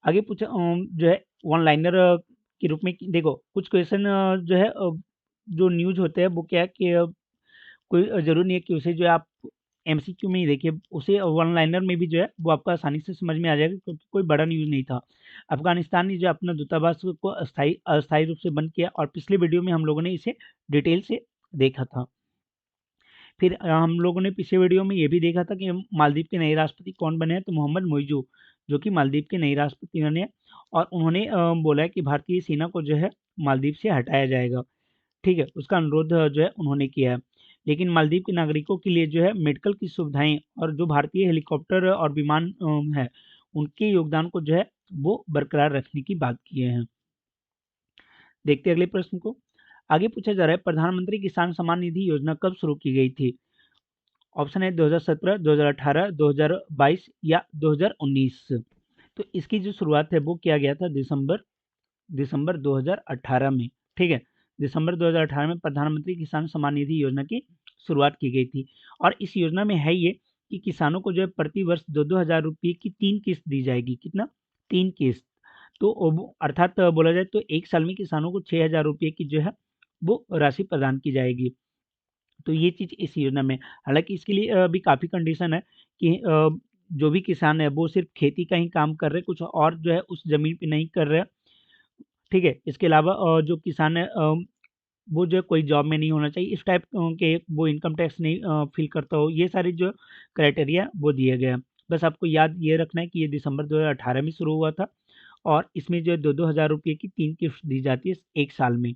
आगे पूछा जो है वन लाइनर के रूप में देखो कुछ क्वेश्चन जो है जो न्यूज होते हैं वो क्या है कि कोई जरूरी नहीं है कि उसे जो है आप एमसीक्यू में ही देखिए, उसे वन लाइनर में भी जो है वो आपको आसानी से समझ में आ जाएगा, क्योंकि कोई बड़ा न्यूज नहीं था। अफगानिस्तान ने जो अपना दूतावास को अस्थायी रूप से बंद किया, और पिछले वीडियो में हम लोगों ने इसे डिटेल से देखा था। फिर हम लोगों ने पिछले वीडियो में ये भी देखा था कि मालदीव के नए राष्ट्रपति कौन बने हैं, तो मोहम्मद मोइजू, जो कि मालदीव के नए राष्ट्रपति बने हैं। और उन्होंने बोला है कि भारतीय सेना को जो है मालदीव से हटाया जाएगा। ठीक है, उसका अनुरोध जो है उन्होंने किया है। लेकिन मालदीव के नागरिकों के लिए जो है मेडिकल की सुविधाएं और जो भारतीय हेलीकॉप्टर और विमान है, उनके योगदान को जो है वो बरकरार रखने की बात किए हैं। देखते हैं अगले प्रश्न को। आगे पूछा जा रहा है प्रधानमंत्री किसान सम्मान निधि योजना कब शुरू की गई थी? ऑप्शन है 2017, 2018, 2022 या 2019। तो इसकी जो शुरुआत है वो किया गया था दिसंबर 2018 में। ठीक है, दिसंबर 2018 में प्रधानमंत्री किसान सम्मान निधि योजना की शुरुआत की गई थी। और इस योजना में है ये कि किसानों को जो है प्रति वर्ष 2-2 हज़ार रुपये की 3 किस्त दी जाएगी। कितना? 3 किस्त। तो अर्थात बोला जाए तो एक साल में किसानों को 6 हज़ार रुपये की जो है वो राशि प्रदान की जाएगी। तो ये चीज़ इस योजना में, हालाँकि इसके लिए भी काफ़ी कंडीशन है कि जो भी किसान है वो सिर्फ़ खेती का ही काम कर रहे हैं, कुछ और जो है उस ज़मीन पे नहीं कर रहे हैं। ठीक है, इसके अलावा जो किसान है वो जो है कोई जॉब में नहीं होना चाहिए, इस टाइप के वो इनकम टैक्स नहीं फ़िल करता हो, ये सारे जो क्राइटेरिया वो दिए गए हैं। बस आपको याद ये रखना है कि ये दिसंबर 2018 में शुरू हुआ था, और इसमें जो है 2-2 हज़ार रुपये की 3 किश्त दी जाती है 1 साल में।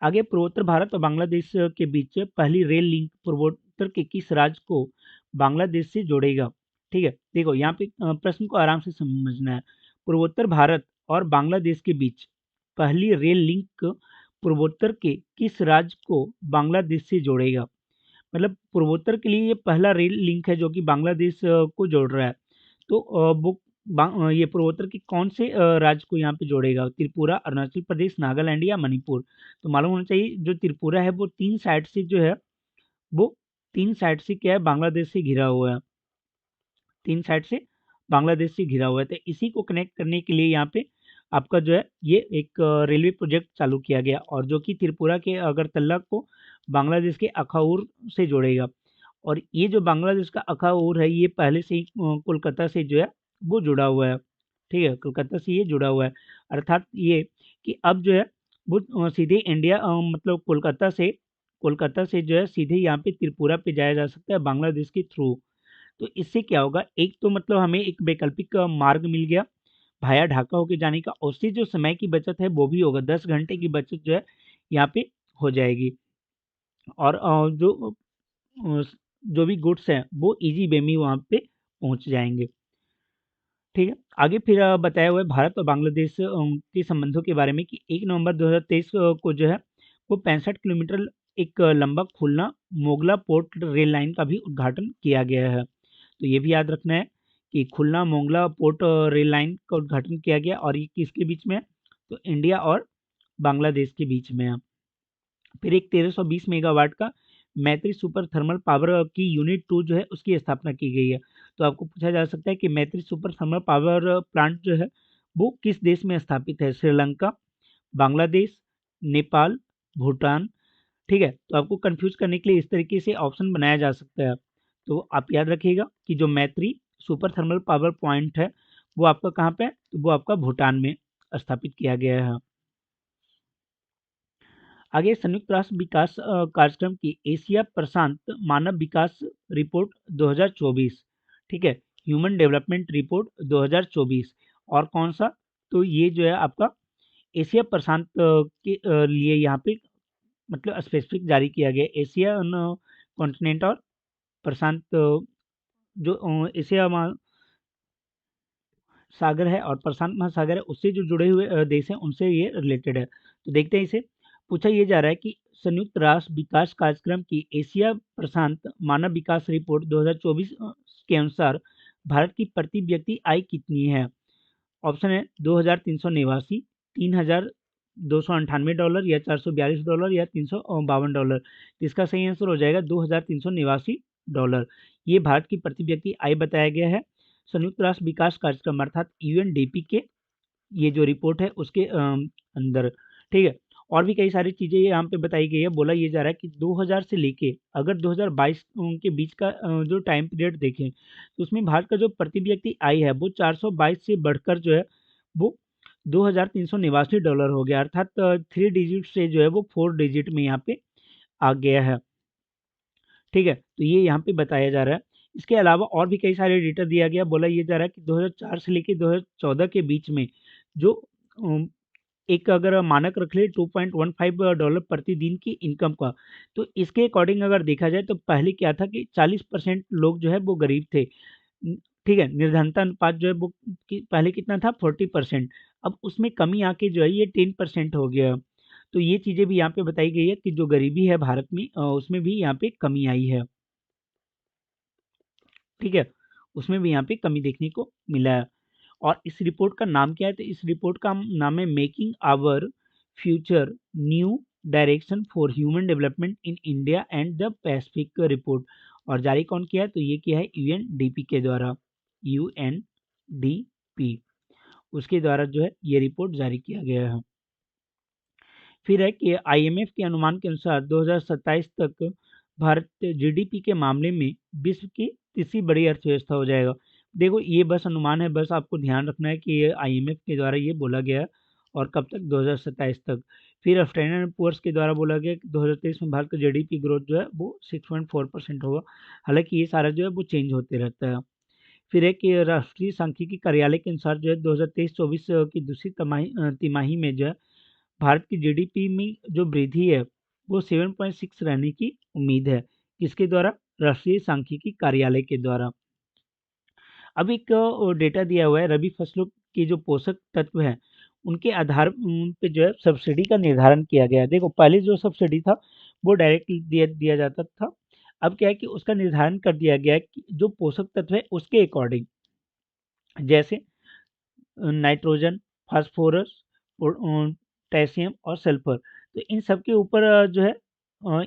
आगे पूर्वोत्तर भारत और बांग्लादेश के बीच पहली रेल लिंक पूर्वोत्तर के किस राज्य को बांग्लादेश से जोड़ेगा? ठीक है, देखो यहाँ पे प्रश्न को आराम से समझना है। पूर्वोत्तर भारत और बांग्लादेश के बीच पहली रेल लिंक पूर्वोत्तर के किस राज्य को बांग्लादेश से जोड़ेगा? मतलब पूर्वोत्तर के लिए ये पहला रेल लिंक है जो कि बांग्लादेश को जोड़ रहा है। तो ये पूर्वोत्तर के कौन से राज्य को यहाँ पे जोड़ेगा? त्रिपुरा, अरुणाचल प्रदेश, नागालैंड या मणिपुर? तो मालूम होना चाहिए जो त्रिपुरा है वो तीन साइड से जो है वो तीन साइड से क्या है, बांग्लादेश से घिरा हुआ है। तीन साइड से बांग्लादेश से घिरा हुआ है, तो इसी को कनेक्ट करने के लिए यहाँ पे आपका जो है ये एक रेलवे प्रोजेक्ट चालू किया गया, और जो कि त्रिपुरा के अगरतला को बांग्लादेश के अखाउर से जोड़ेगा। और ये जो बांग्लादेश का अखाउर है ये पहले से ही कोलकाता से जो है वो जुड़ा हुआ है। ठीक है, कोलकाता से ये जुड़ा हुआ है, अर्थात ये कि अब जो है वो सीधे इंडिया मतलब कोलकाता से जो है सीधे यहाँ पे त्रिपुरा पे जाया जा सकता है बांग्लादेश के थ्रू। तो इससे क्या होगा, एक तो मतलब हमें एक वैकल्पिक मार्ग मिल गया भाया ढाका होके जाने का, और उससे जो समय की बचत है वो भी होगा, 10 घंटे की बचत जो है यहाँ पे हो जाएगी। और अ, जो भी गुड्स हैं वो इजी वे में वहाँ पे पहुँच जाएंगे। ठीक है, आगे फिर बताया हुआ है भारत और बांग्लादेश के संबंधों के बारे में कि 1 नवंबर 2023 को जो है वो 65 किलोमीटर एक लंबा खुलना मोगला पोर्ट रेल लाइन का भी उद्घाटन किया गया है। तो ये भी याद रखना है कि खुलना मोंगला पोर्ट रेल लाइन का उद्घाटन किया गया, और ये किसके बीच में है? तो इंडिया और बांग्लादेश के बीच में है। फिर एक 1320 मेगावाट का मैत्री सुपर थर्मल पावर की यूनिट 2 जो है उसकी स्थापना की गई है। तो आपको पूछा जा सकता है कि मैत्री सुपर थर्मल पावर प्लांट जो है वो किस देश में स्थापित है? श्रीलंका, बांग्लादेश, नेपाल, भूटान। ठीक है, तो आपको कंफ्यूज करने के लिए इस तरीके से ऑप्शन बनाया जा सकता है। तो आप याद रखिएगा कि जो मैत्री सुपर थर्मल पावर पॉइंट है वो आपका कहाँ पे है? तो वो आपका भूटान में स्थापित किया गया है। आगे संयुक्त राष्ट्र विकास कार्यक्रम की एशिया प्रशांत मानव विकास रिपोर्ट 2024, ठीक है, ह्यूमन डेवलपमेंट रिपोर्ट 2024, और कौन सा? तो ये जो है आपका एशिया प्रशांत के लिए यहाँ पे मतलब स्पेसिफिक जारी किया गया, एशिया कॉन्टिनेंट और प्रशांत जो एशिया सागर है और प्रशांत महासागर है उससे जो जुड़े हुए देश हैं उनसे ये रिलेटेड है। तो देखते हैं इसे। पूछा ये जा रहा है कि संयुक्त राष्ट्र विकास कार्यक्रम की एशिया प्रशांत मानव विकास रिपोर्ट 2024 के अनुसार भारत की प्रति व्यक्ति आय कितनी है? ऑप्शन है $2,389, $3,298 या $442 या $352। तो इसका सही आंसर हो जाएगा $2,389। ये भारत की प्रति व्यक्ति आय बताया गया है संयुक्त राष्ट्र विकास कार्यक्रम अर्थात यूएनडीपी के ये जो रिपोर्ट है उसके अंदर। ठीक है, और भी कई सारी चीज़ें यहाँ पे बताई गई है। बोला ये जा रहा है कि 2000 से लेके अगर 2022 के बीच का जो टाइम पीरियड देखें तो उसमें भारत का जो प्रति व्यक्ति आय है वो 422 से बढ़कर जो है वो $2,389 हो गया, अर्थात 3 डिजिट से जो है वो 4 डिजिट में यहाँ पे आ गया है। ठीक है, तो ये यहाँ पे बताया जा रहा है। इसके अलावा और भी कई सारे डेटा दिया गया। बोला ये जा रहा है कि 2004 से लेके 2014 के बीच में जो अम, एक अगर मानक रख ले $2.15 प्रतिदिन की इनकम का, तो इसके अकॉर्डिंग अगर देखा जाए तो पहले क्या था कि 40% लोग जो है वो गरीब थे। ठीक है, निर्धनता अनुपात जो है वो पहले कितना था? 40%। अब उसमें कमी आके जो है ये 10% हो गया। तो ये चीज़ें भी यहाँ पे बताई गई है कि जो गरीबी है भारत में उसमें भी यहाँ पे कमी आई है। ठीक है, उसमें भी यहाँ पे कमी देखने को मिला है। और इस रिपोर्ट का नाम क्या है? तो इस रिपोर्ट का नाम है making our future new direction for human development in India and the Pacific report. और जारी कौन किया है? तो ये किया है यूएनडीपी के द्वारा, यूएनडीपी उसके द्वारा जो है ये रिपोर्ट जारी किया गया है। फिर है कि आईएमएफ के अनुमान के अनुसार 2027 तक भारत जीडीपी के मामले में विश्व की तीसरी बड़ी अर्थव्यवस्था हो जाएगा। देखो ये बस अनुमान है, बस आपको ध्यान रखना है कि ये आईएमएफ के द्वारा ये बोला गया है, और कब तक? 2027 तक। फिर स्टैंडर्ड एंड पुअर्स के द्वारा बोला गया कि 2023 में भारत का जीडीपी ग्रोथ जो है वो 6.4% होगा। हालांकि ये सारा जो है वो चेंज होते रहता है। फिर है कि राष्ट्रीय सांख्यिकी कार्यालय के अनुसार जो है 2023-24 की दूसरी तिमाही में जो है भारत की जीडीपी में जो वृद्धि है वो 7.6 रहने की उम्मीद है। किसके द्वारा? राष्ट्रीय सांख्यिकी कार्यालय के द्वारा। अब एक डेटा दिया हुआ है रबी फसलों के जो पोषक तत्व हैं उनके आधार पे जो है सब्सिडी का निर्धारण किया गया है। देखो पहले जो सब्सिडी था वो डायरेक्ट दिया दिया जाता था। अब क्या है कि उसका निर्धारण कर दिया गया है कि जो पोषक तत्व है उसके अकॉर्डिंग, जैसे नाइट्रोजन, फास्फोरस, पोटेशियम और सल्फर। तो इन सब के ऊपर जो है अ,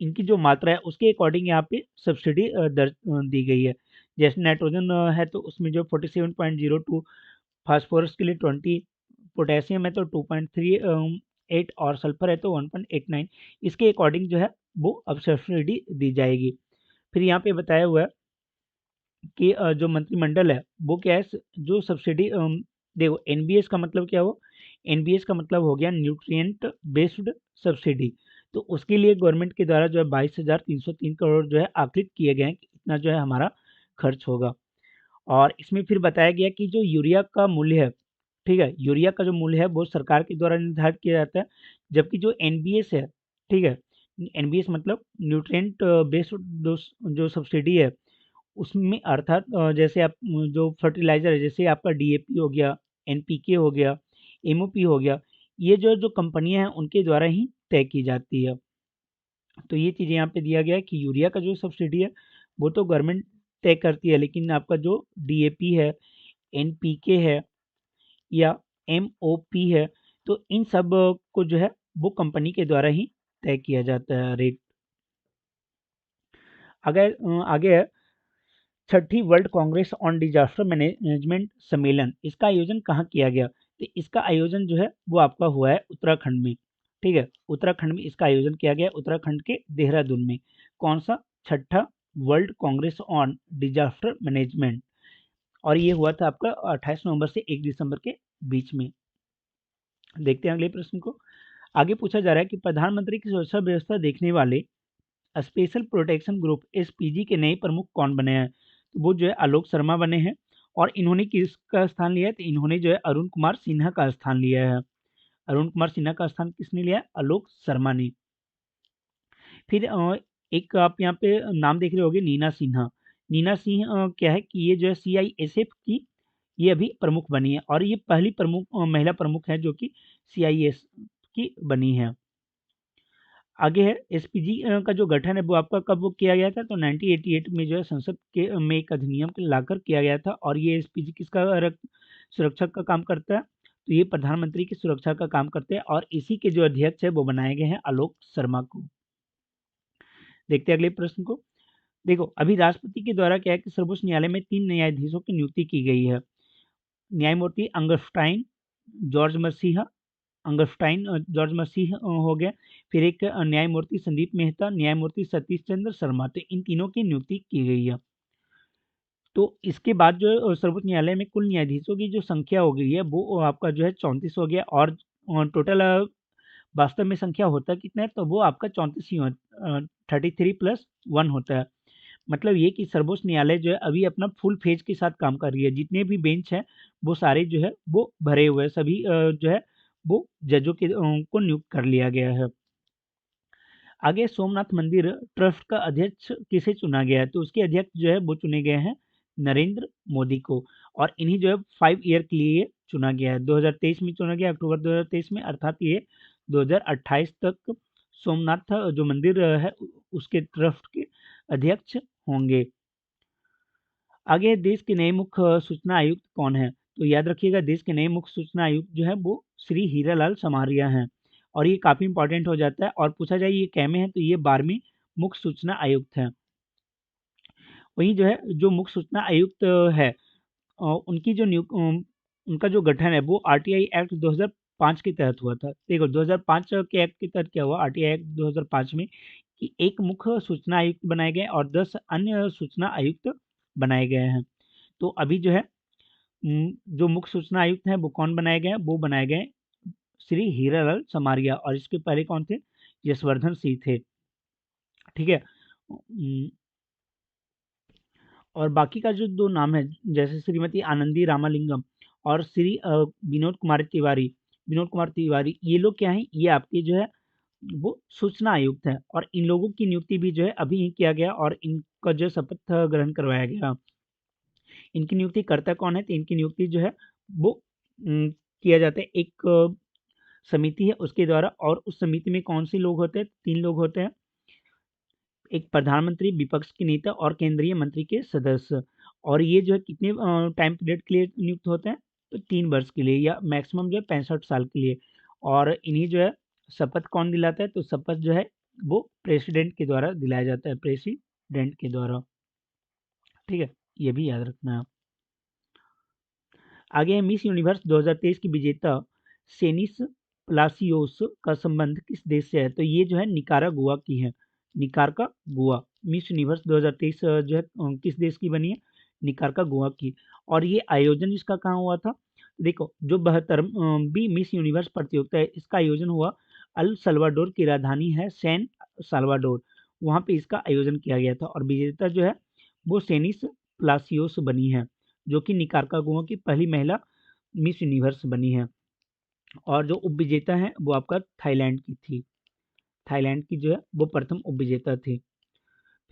इनकी जो मात्रा है उसके अकॉर्डिंग यहाँ पे सब्सिडी दी गई है। जैसे नाइट्रोजन है तो उसमें जो 47.02, फास्फोरस के लिए 20, पोटेशियम है तो 2.38 और सल्फर है तो 1.89। इसके अकॉर्डिंग जो है वो अब सब्सिडी दी जाएगी। फिर यहाँ पे बताया हुआ है कि जो मंत्रिमंडल है वो क्या है जो सब्सिडी देखो एनबीएस का मतलब क्या हुआ। एनबीएस का मतलब हो गया न्यूट्रिएंट बेस्ड सब्सिडी। तो उसके लिए गवर्नमेंट के द्वारा जो है 22,303 करोड़ जो है आकलित किए गए हैं कि इतना जो है हमारा खर्च होगा। और इसमें फिर बताया गया कि जो यूरिया का मूल्य है, ठीक है, यूरिया का जो मूल्य है वो सरकार के द्वारा निर्धारित किया जाता है। जबकि जो एनबीएस है, ठीक है, एनबीएस मतलब न्यूट्रिएंट बेस्ड जो सब्सिडी है उसमें अर्थात जैसे आप जो फर्टिलाइज़र है जैसे आपका डीएपी हो गया, एनपीके हो गया, एमओपी हो गया, ये जो कंपनियाँ हैं उनके द्वारा ही तय की जाती है। तो ये चीज़ें यहाँ पे दिया गया है कि यूरिया का जो सब्सिडी है वो तो गवर्नमेंट तय करती है, लेकिन आपका जो डीएपी है, एनपीके है या एमओपी है, तो इन सब को जो है वो कंपनी के द्वारा ही तय किया जाता है रेट। अगर आगे है छठी world Congress on disaster management सम्मेलन, इसका आयोजन कहाँ किया गया? तो इसका आयोजन जो है वो आपका हुआ है उत्तराखंड में। ठीक है, उत्तराखंड में इसका आयोजन किया गया, उत्तराखंड के देहरादून में। कौन सा? छठा world Congress on disaster management, और ये हुआ था आपका 28 नवंबर से 1 दिसंबर के बीच में। देखते हैं अगले प्रश्न को। आगे पूछा जा रहा है कि प्रधानमंत्री की सुरक्षा व्यवस्था देखने वाले स्पेशल प्रोटेक्शन ग्रुप एसपीजी के नए प्रमुख कौन बने हैं? तो वो जो है आलोक शर्मा बने हैं। और इन्होंने किसका स्थान लिया है? तो इन्होंने जो है अरुण कुमार सिन्हा का स्थान लिया है। अरुण कुमार सिन्हा का स्थान किसने लिया है? आलोक शर्मा ने। फिर एक आप यहाँ पे नाम देख रहे होंगे नीना सिन्हा। नीना सिंह क्या है कि ये जो है सीआईएसएफ की ये अभी प्रमुख बनी है, और ये पहली प्रमुख महिला प्रमुख है जो कि सीआईएस की बनी है। आगे है एसपीजी का जो गठन है वो आपका कब वो किया गया था? तो 1988 में जो है संसद के में एक अधिनियम लाकर किया गया था। और ये एसपीजी किसका सुरक्षा का काम करता है? तो ये प्रधानमंत्री की सुरक्षा का काम करते हैं, और इसी के जो अध्यक्ष है वो बनाए गए हैं आलोक शर्मा को। देखते हैं अगले प्रश्न को। देखो अभी राष्ट्रपति के द्वारा क्या है कि सर्वोच्च न्यायालय में 3 न्यायाधीशों की नियुक्ति की गई है। न्यायमूर्ति अंगस्टाइन जॉर्ज मसीहा, जॉर्ज मसीह हो गया। फिर एक न्यायमूर्ति संदीप मेहता, न्यायमूर्ति सतीश चंद्र शर्मा। तो इन तीनों की नियुक्ति की गई है। तो इसके बाद जो है सर्वोच्च न्यायालय में कुल न्यायाधीशों की जो संख्या हो गई है वो आपका जो है 34 हो गया। और टोटल वास्तव में संख्या होता कितना है? तो वो आपका 34 ही 33+1 होता है। मतलब ये कि सर्वोच्च न्यायालय जो है अभी अपना फुल फेज के साथ काम कर रही है। जितने भी बेंच हैं वो सारे जो है वो भरे हुए हैं। सभी जो है वो जजों के को नियुक्त कर लिया गया है। आगे सोमनाथ मंदिर ट्रस्ट का अध्यक्ष किसे चुना गया है? तो उसके अध्यक्ष जो है वो चुने गए हैं नरेंद्र मोदी को। और इन्हीं जो है 5 ईयर के लिए चुना गया है। 2023 में चुना गया, अक्टूबर 2023 में, अर्थात ये 2028 तक सोमनाथ जो मंदिर है उसके ट्रस्ट के अध्यक्ष होंगे। आगे देश के नए मुख्य सूचना आयुक्त कौन है? तो याद रखिएगा देश के नए मुख्य सूचना आयुक्त जो है वो श्री हीरालाल समारिया हैं। और ये काफ़ी इंपॉर्टेंट हो जाता है, और पूछा जाए ये कैमे हैं, तो ये 12वीं मुख्य सूचना आयुक्त हैं। वहीं जो है जो मुख्य सूचना आयुक्त है उनकी जो उनका जो गठन है वो आरटीआई एक्ट 2005 के तहत हुआ था। देखो 2005 के एक्ट के तहत क्या हुआ आरटीआई एक्ट 2005 में, कि एक मुख्य सूचना आयुक्त बनाए गए और 10 अन्य सूचना आयुक्त बनाए गए हैं। तो अभी जो है जो मुख्य सूचना आयुक्त हैं वो कौन बनाए गए हैं? वो बनाए गए श्री हीरालाल समारिया, और इसके पहले कौन थे? यशवर्धन सिंह थे। ठीक है। और बाकी का जो 2 नाम है जैसे श्रीमती आनंदी रामालिंगम और श्री विनोद कुमार तिवारी, ये लोग क्या हैं? ये आपके जो है वो सूचना आयुक्त हैं, और इन लोगों की नियुक्ति भी जो है अभी ही किया गया और इनका जो शपथ ग्रहण करवाया गया। इनकी नियुक्ति करता कौन है? तो इनकी नियुक्ति जो है वो किया जाता है एक समिति है उसके द्वारा, और उस समिति में कौन से लोग होते हैं? 3 लोग होते हैं, एक प्रधानमंत्री, विपक्ष के नेता और केंद्रीय मंत्री के सदस्य। और ये जो है कितने टाइम पीरियड के लिए नियुक्त होते हैं? तो 3 वर्ष के लिए, या मैक्सिमम जो है 65 साल के लिए। और इन्हीं जो है शपथ कौन दिलाता है? तो शपथ जो है वो प्रेसिडेंट के द्वारा दिलाया जाता है, प्रेसिडेंट के द्वारा। ठीक है, ये भी याद रखना है। आगे है मिस यूनिवर्स 2023 की विजेता सेनिस प्लासियोस का संबंध किस देश से है? तो ये जो है निकारागुआ की है, निकारागुआ। मिस यूनिवर्स 2023 जो है किस देश की बनी है? निकारागुआ की। और ये आयोजन इसका कहाँ हुआ था? देखो, जो 72वीं मिस यूनिवर्स प्रतियोगिता है, इसका आयोजन हुआ अल सल्वाडोर की राजधानी है सैन साल्वाडोर, वहाँ पे इसका आयोजन किया गया था। और विजेता जो है वो सेनिस प्लासियोस बनी है, जो कि निकारागुआ की पहली महिला मिस यूनिवर्स बनी है। और जो उपविजेता हैं वो आपका थाईलैंड की थी, थाईलैंड की जो है वो प्रथम उपविजेता थी।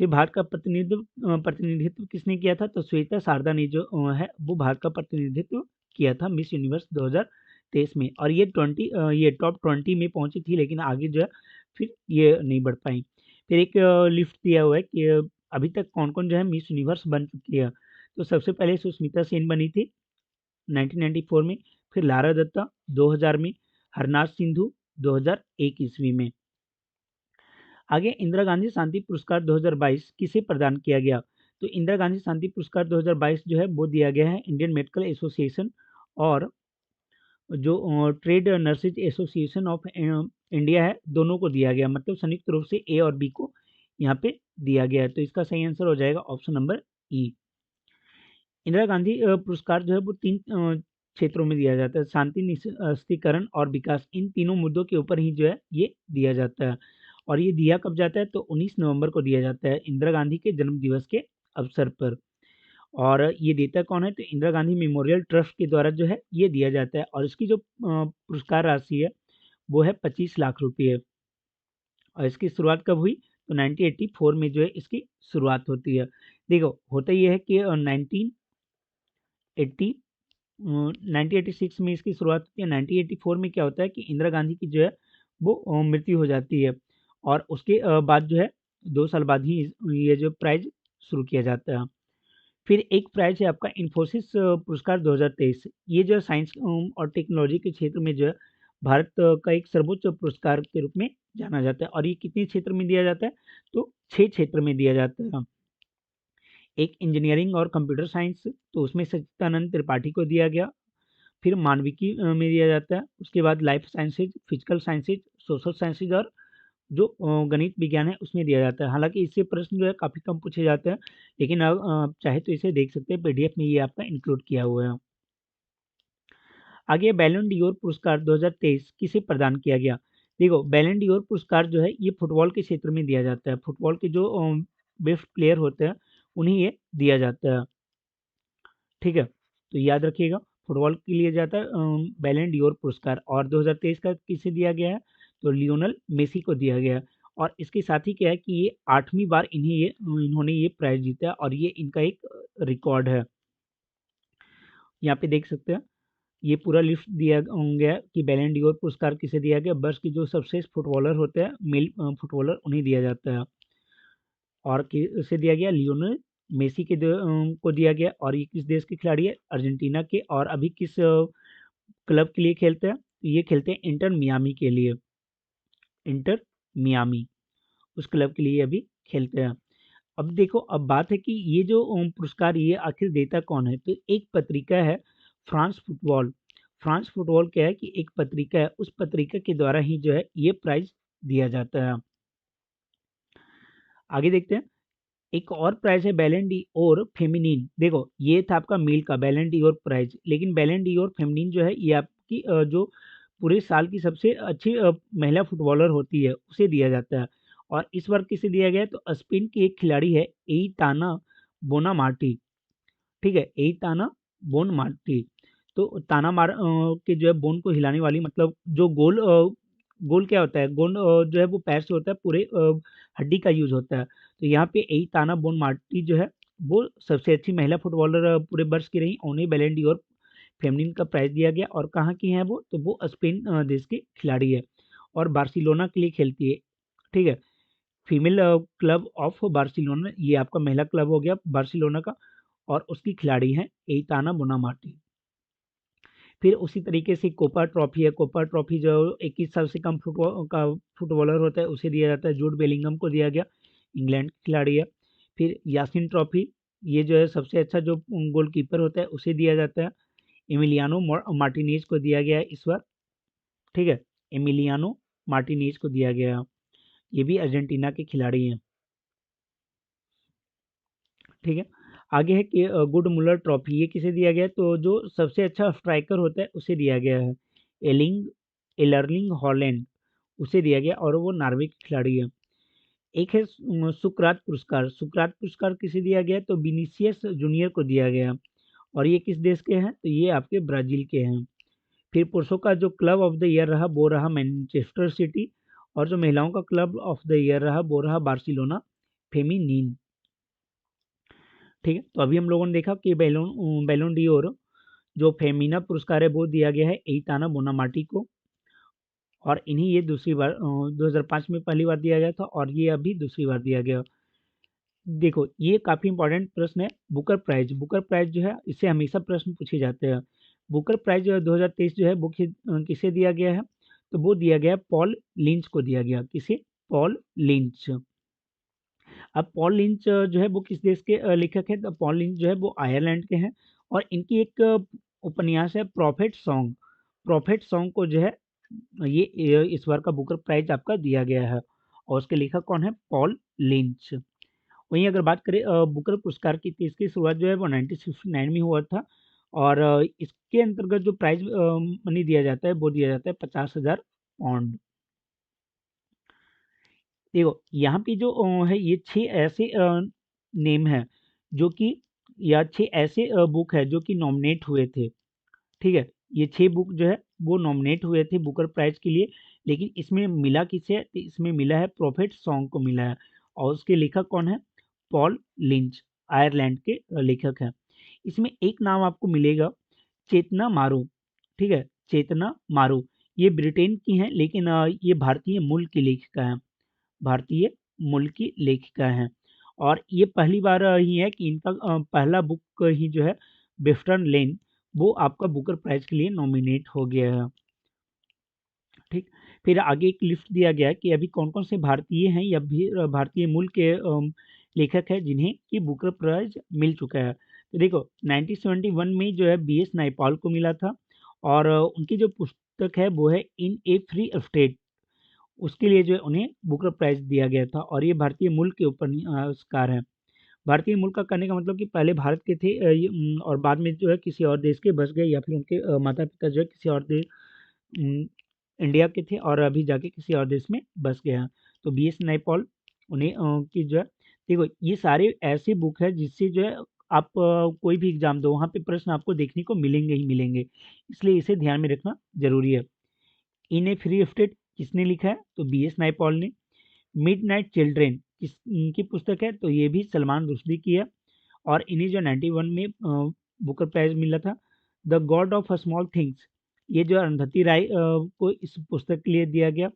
फिर भारत का प्रतिनिधित्व किसने किया था? तो श्वेता शारदा ने जो है वो भारत का प्रतिनिधित्व किया था मिस यूनिवर्स 2023 में। और ये टॉप 20 में पहुंची थी, लेकिन आगे जो है फिर ये नहीं बढ़ पाई। फिर एक लिस्ट दिया हुआ है कि अभी तक कौन कौन जो है मिस यूनिवर्स बन चुकी है। तो सबसे पहले सुष्मिता सेन बनी थी 1994 में, फिर लारा दत्ता 2000 में, हरनाथ सिंधु 2001 ईस्वी में। आगे इंदिरा गांधी शांति पुरस्कार 2022 किसे प्रदान किया गया? तो इंदिरा गांधी शांति पुरस्कार 2022 जो है वो दिया गया है इंडियन मेडिकल एसोसिएशन और जो trade nurses association of India है, दोनों को दिया गया, मतलब संयुक्त रूप से ए और बी को यहाँ पे दिया गया है। तो इसका सही आंसर हो जाएगा ऑप्शन नंबर ई। इंदिरा गांधी पुरस्कार जो है वो 3 क्षेत्रों में दिया जाता है, शांति, निरस्त्रीकरण और विकास। इन तीनों मुद्दों के ऊपर ही जो है ये दिया जाता है। और ये दिया कब जाता है? तो 19 नवंबर को दिया जाता है, इंदिरा गांधी के जन्म दिवस के अवसर पर। और ये देता कौन है? तो इंदिरा गांधी मेमोरियल ट्रस्ट के द्वारा जो है ये दिया जाता है। और इसकी जो पुरस्कार राशि है वो है 25 लाख रुपये। और इसकी शुरुआत कब हुई? तो 1984 में जो है इसकी शुरुआत होती है। देखो, होता ये है कि 1986 में इसकी शुरुआत होती है। 1984 में क्या होता है कि इंदिरा गांधी की जो है वो मृत्यु हो जाती है, और उसके बाद जो है 2 साल बाद ही ये जो प्राइज शुरू किया जाता है। फिर एक प्राइज है आपका इन्फोसिस पुरस्कार 2023। ये जो है साइंस और टेक्नोलॉजी के क्षेत्र में जो है भारत का एक सर्वोच्च पुरस्कार के रूप में जाना जाता है। और ये कितने क्षेत्र में दिया जाता है? तो 6 क्षेत्र में दिया जाता है। एक इंजीनियरिंग और कंप्यूटर साइंस, तो उसमें सच्चिदानंद त्रिपाठी को दिया गया। फिर मानविकी में दिया जाता है। उसके बाद life sciences, physical sciences, social sciences और जो गणित विज्ञान है उसमें दिया जाता है। हालांकि इससे प्रश्न जो है काफ़ी कम पूछे जाते हैं, लेकिन अब चाहे तो इसे देख सकते हैं, पीडीएफ में ये आपका इंक्लूड किया हुआ है। आगे बैलन डी ओर पुरस्कार 2023 किसे प्रदान किया गया? देखो, बैलन डी ओर पुरस्कार जो है ये फुटबॉल के क्षेत्र में दिया जाता है। फुटबॉल के जो बेस्ट प्लेयर होते हैं उन्हें ये दिया जाता है। ठीक है, तो याद रखिएगा, फुटबॉल के लिए जाता है बैलन डी ओर पुरस्कार। और 2023 का किसे दिया गया है? तो लियोनल मेसी को दिया गया है। और इसके साथ ही क्या है कि ये 8वीं बार इन्होंने ये प्राइज जीता है, और ये इनका एक रिकॉर्ड है। यहाँ पे देख सकते हैं, ये पूरा लिस्ट दिया गया है कि बैलन डी ओर पुरस्कार किसे दिया गया। वर्ष के जो सर्वश्रेष्ठ फुटबॉलर होते हैं, मेल फुटबॉलर, उन्हें दिया जाता है। और किसे दिया गया? लियोनेल मेसी को दिया गया। और ये किस देश के खिलाड़ी है? अर्जेंटीना के। और अभी किस क्लब के लिए खेलते हैं? ये खेलते हैं इंटर मियामी के लिए, इंटर मियामी, उस क्लब के लिए अभी खेलते हैं। अब देखो, अब बात है कि ये जो पुरस्कार ये आखिर देता कौन है? तो एक पत्रिका है फ्रांस फुटबॉल। फ्रांस फुटबॉल क्या है कि एक पत्रिका है, उस पत्रिका के द्वारा ही जो है ये प्राइज दिया जाता है। आगे देखते हैं, एक और प्राइज है बैलन डी और फेमिनिन। देखो, ये था आपका मेल का बैलन डी और प्राइज, लेकिन बैलन डी और फेमिनिन जो है ये आपकी जो पूरे साल की सबसे अच्छी महिला फुटबॉलर होती है उसे दिया जाता है। और इस बार किसे दिया गया है? तो स्पेन की एक खिलाड़ी है एइताना बोनामार्टी। ठीक है, एइताना बोनमार्टी। तो के जो है बोन को हिलाने वाली, मतलब जो गोल क्या होता है? गोल जो है वो पैर से होता है, पूरे हड्डी का यूज होता है। तो यहाँ पे एइताना बोनमार्टी जो है वो सबसे अच्छी महिला फुटबॉलर पूरे वर्ष की रही, उन्हें बैलन डी'ओर फेमिनिन का प्राइज दिया गया। और कहाँ की हैं वो, तो वो स्पेन देश की खिलाड़ी है और बार्सिलोना के लिए खेलती है। ठीक है, फीमेल क्लब ऑफ बार्सिलोना, ये आपका महिला क्लब हो गया बार्सिलोना का, और उसकी खिलाड़ी हैं एइताना बोनामाटी। फिर उसी तरीके से कोपा ट्रॉफी है, कोपा ट्रॉफी जो 21 साल से कम फुटबॉलर होता है उसे दिया जाता है, जूड बेलिंगम को दिया गया, इंग्लैंड की खिलाड़ी है। फिर यासिन ट्रॉफी, ये जो है सबसे अच्छा जो गोलकीपर होता है उसे दिया जाता है, एमिलियानो मार्टिनेज को दिया गया है इस बार। ठीक है, एमिलियानो मार्टिनेज को दिया गया है, ये भी अर्जेंटीना के खिलाड़ी हैं। ठीक है, आगे है कि गुड मुलर ट्रॉफी, ये किसे दिया गया है, तो जो सबसे अच्छा स्ट्राइकर होता है उसे दिया गया है, एलिंग एलर्लिंग हॉलैंड, उसे दिया गया और वो नॉर्वे की खिलाड़ी है। एक है सुकरात पुरस्कार, सुकरात पुरस्कार किसे दिया गया है, तो विनीसियस जूनियर को दिया गया है, और ये किस देश के हैं, तो ये आपके ब्राजील के हैं। फिर पुरुषों का जो क्लब ऑफ द ईयर रहा वो रहा मैनचेस्टर सिटी, और जो महिलाओं का क्लब ऑफ द ईयर रहा वो रहा बार्सिलोना फेमिनीन। ठीक है, तो अभी हम लोगों ने देखा कि बैलोन डी'ओर जो फेमिना पुरस्कार है वो दिया गया है एइताना बोनामाटी को, और इन्हें ये दूसरी बार 2005 में पहली बार दिया गया था, और ये अभी दूसरी बार दिया गया। देखो ये काफ़ी इंपॉर्टेंट प्रश्न है, बुकर प्राइज, बुकर प्राइज जो है इससे हमेशा प्रश्न पूछे जाते हैं। बुकर प्राइज 2023 जो है वो किसे दिया गया है, तो वो दिया गया पॉल लिंच को दिया गया, किसे, पॉल लिंच। अब पॉल लिंच जो है वो किस देश के लेखक हैं, तो पॉल लिंच जो है वो आयरलैंड के हैं, और इनकी एक उपन्यास है प्रॉफिट सॉन्ग, प्रॉफिट सॉन्ग को जो है ये इस बार का बुकर प्राइज आपका दिया गया है, और उसके लेखक कौन है, पॉल लिंच। वहीं अगर बात करें बुकर पुरस्कार की, तो इसकी शुरुआत जो है वो 1969 में हुआ था, और इसके अंतर्गत जो प्राइज मनी दिया जाता है वो दिया जाता है 50,000 पाउंड। देखो यहाँ पे जो है ये 6 ऐसे नेम हैं जो कि, या 6 ऐसे बुक है जो कि नॉमिनेट हुए थे। ठीक है, ये 6 बुक जो है वो नॉमिनेट हुए थे बुकर प्राइज के लिए, लेकिन इसमें मिला किसे, तो इसमें मिला है प्रॉफिट सॉन्ग को मिला है, और उसके लेखक कौन है, पॉल लिंच, आयरलैंड के लेखक हैं। इसमें एक नाम आपको मिलेगा, चेतना मारू। ठीक है, चेतना मारू, ये ब्रिटेन की हैं, लेकिन ये भारतीय मूल की लेखिका हैं, भारतीय मूल की लेखिका हैं, और ये पहली बार ही है कि इनका पहला बुक ही जो है वेस्टर्न लेन, वो आपका बुकर प्राइज के लिए नॉमिनेट हो गया है। ठीक, फिर आगे एक लिस्ट दिया गया है कि अभी कौन कौन से भारतीय हैं या भी भारतीय मूल के लेखक हैं जिन्हें कि बुकर प्राइज मिल चुका है। तो देखो 1971 में जो है BS नायपाल को मिला था, और उनकी जो पुस्तक है वो है इन ए फ्री स्टेट, उसके लिए जो है उन्हें बुकर प्राइज दिया गया था, और ये भारतीय मूल के उपन्यासकार हैं। भारतीय मूल का कहने का मतलब कि पहले भारत के थे, और बाद में जो है किसी और देश के बस गए, या फिर उनके माता पिता जो है किसी और देश, इंडिया के थे, और अभी जाके किसी और देश में बस गए हैं। तो BS नायपॉल उन्हें की जो है, देखो ये सारे ऐसे बुक है जिससे जो है आप कोई भी एग्जाम दो वहाँ पे प्रश्न आपको देखने को मिलेंगे ही मिलेंगे, इसलिए इसे ध्यान में रखना जरूरी है। इन ए फ्री स्टेट किसने लिखा है, तो BS नायपॉल ने। मिडनाइट चिल्ड्रेन किसकी पुस्तक है, तो ये भी सलमान रुश्दी की है, और इन्हें जो 91 में बुकर प्राइज मिला था। The God of small things, ये जो अरुंधति राय को इस पुस्तक के लिए दिया गया।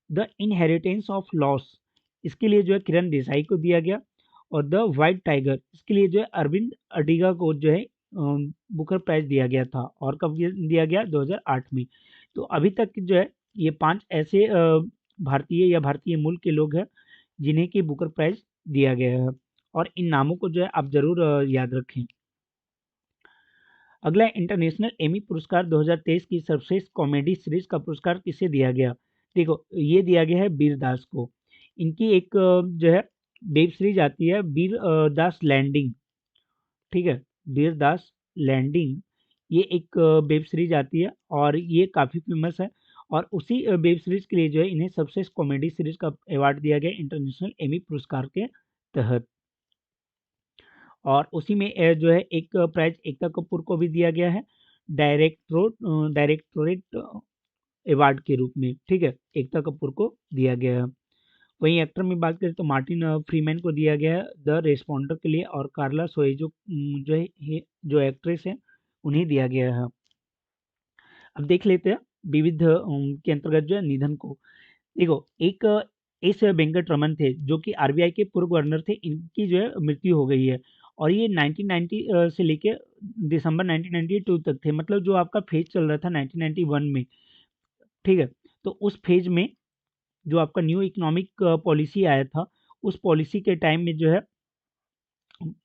द इनहेरिटेंस ऑफ लॉस, इसके लिए जो है किरण देसाई को दिया गया, और द वाइट टाइगर, इसके लिए जो है अरविंद अडिगा को जो है बुकर प्राइज दिया गया था, और कब दिया गया, 2008 में। तो अभी तक जो है ये 5 ऐसे भारतीय या भारतीय मूल के लोग हैं जिन्हें कि बुकर प्राइज दिया गया है, और इन नामों को जो है आप जरूर याद रखें। अगला इंटरनेशनल एमी पुरस्कार 2023 की सर्वश्रेष्ठ कॉमेडी सीरीज का पुरस्कार किसे दिया गया, देखो ये दिया गया है वीर दास को। इनकी एक जो है वेब सीरीज आती है वीर दास लैंडिंग। ठीक है, वीर दास लैंडिंग, ये एक वेब सीरीज आती है, और ये काफ़ी फेमस है, और उसी वेब सीरीज के लिए जो है इन्हें सर्वश्रेष्ठ कॉमेडी सीरीज का अवार्ड दिया गया इंटरनेशनल एमी पुरस्कार के तहत। और उसी में जो है एक प्राइज एकता कपूर को भी दिया गया है डायरेक्टोरेट अवार्ड के रूप में। ठीक है, एकता कपूर को दिया गया है। वहीं एक्टर में बात करें तो मार्टिन फ्रीमैन को दिया गया है द रेस्पोंडर के लिए, और कार्ला सोए जो है जो एक्ट्रेस है उन्हें दिया गया है। अब देख लेते हैं विविध के अंतर्गत जो है निधन को। देखो, एक एस वेंकट रमन थे जो कि आरबीआई के पूर्व गवर्नर थे, इनकी जो है मृत्यु हो गई है। और ये 1990 से लेके दिसंबर 1992 तक थे, मतलब जो आपका फेज चल रहा था 1991 में, ठीक है। तो उस फेज में जो आपका न्यू इकोनॉमिक पॉलिसी आया था, उस पॉलिसी के टाइम में जो है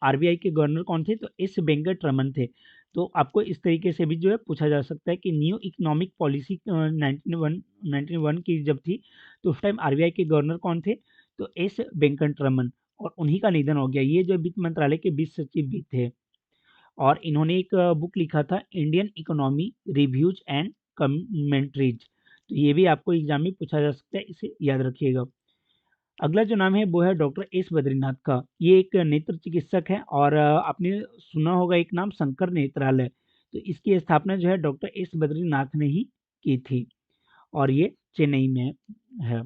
आरबीआई के गवर्नर कौन थे, तो एस वेंकट रमन थे। तो आपको इस तरीके से भी जो है पूछा जा सकता है कि न्यू इकोनॉमिक पॉलिसी 1991 की जब थी, तो उस टाइम आरबीआई के गवर्नर कौन थे, तो एस वेंकट रमन, और उन्हीं का निधन हो गया। ये जो वित्त मंत्रालय के वित्त सचिव भी थे, और इन्होंने एक बुक लिखा था Indian economy reviews and commentaries. तो ये भी आपको एग्जाम में पूछा जा सकता है, इसे याद रखिएगा। अगला जो नाम है वो है डॉक्टर एस बद्रीनाथ का। ये एक नेत्र चिकित्सक है, और आपने सुना होगा एक नाम शंकर नेत्रालय। तो इसकी स्थापना जो है डॉक्टर एस बद्रीनाथ ने ही की थी, और ये चेन्नई में है।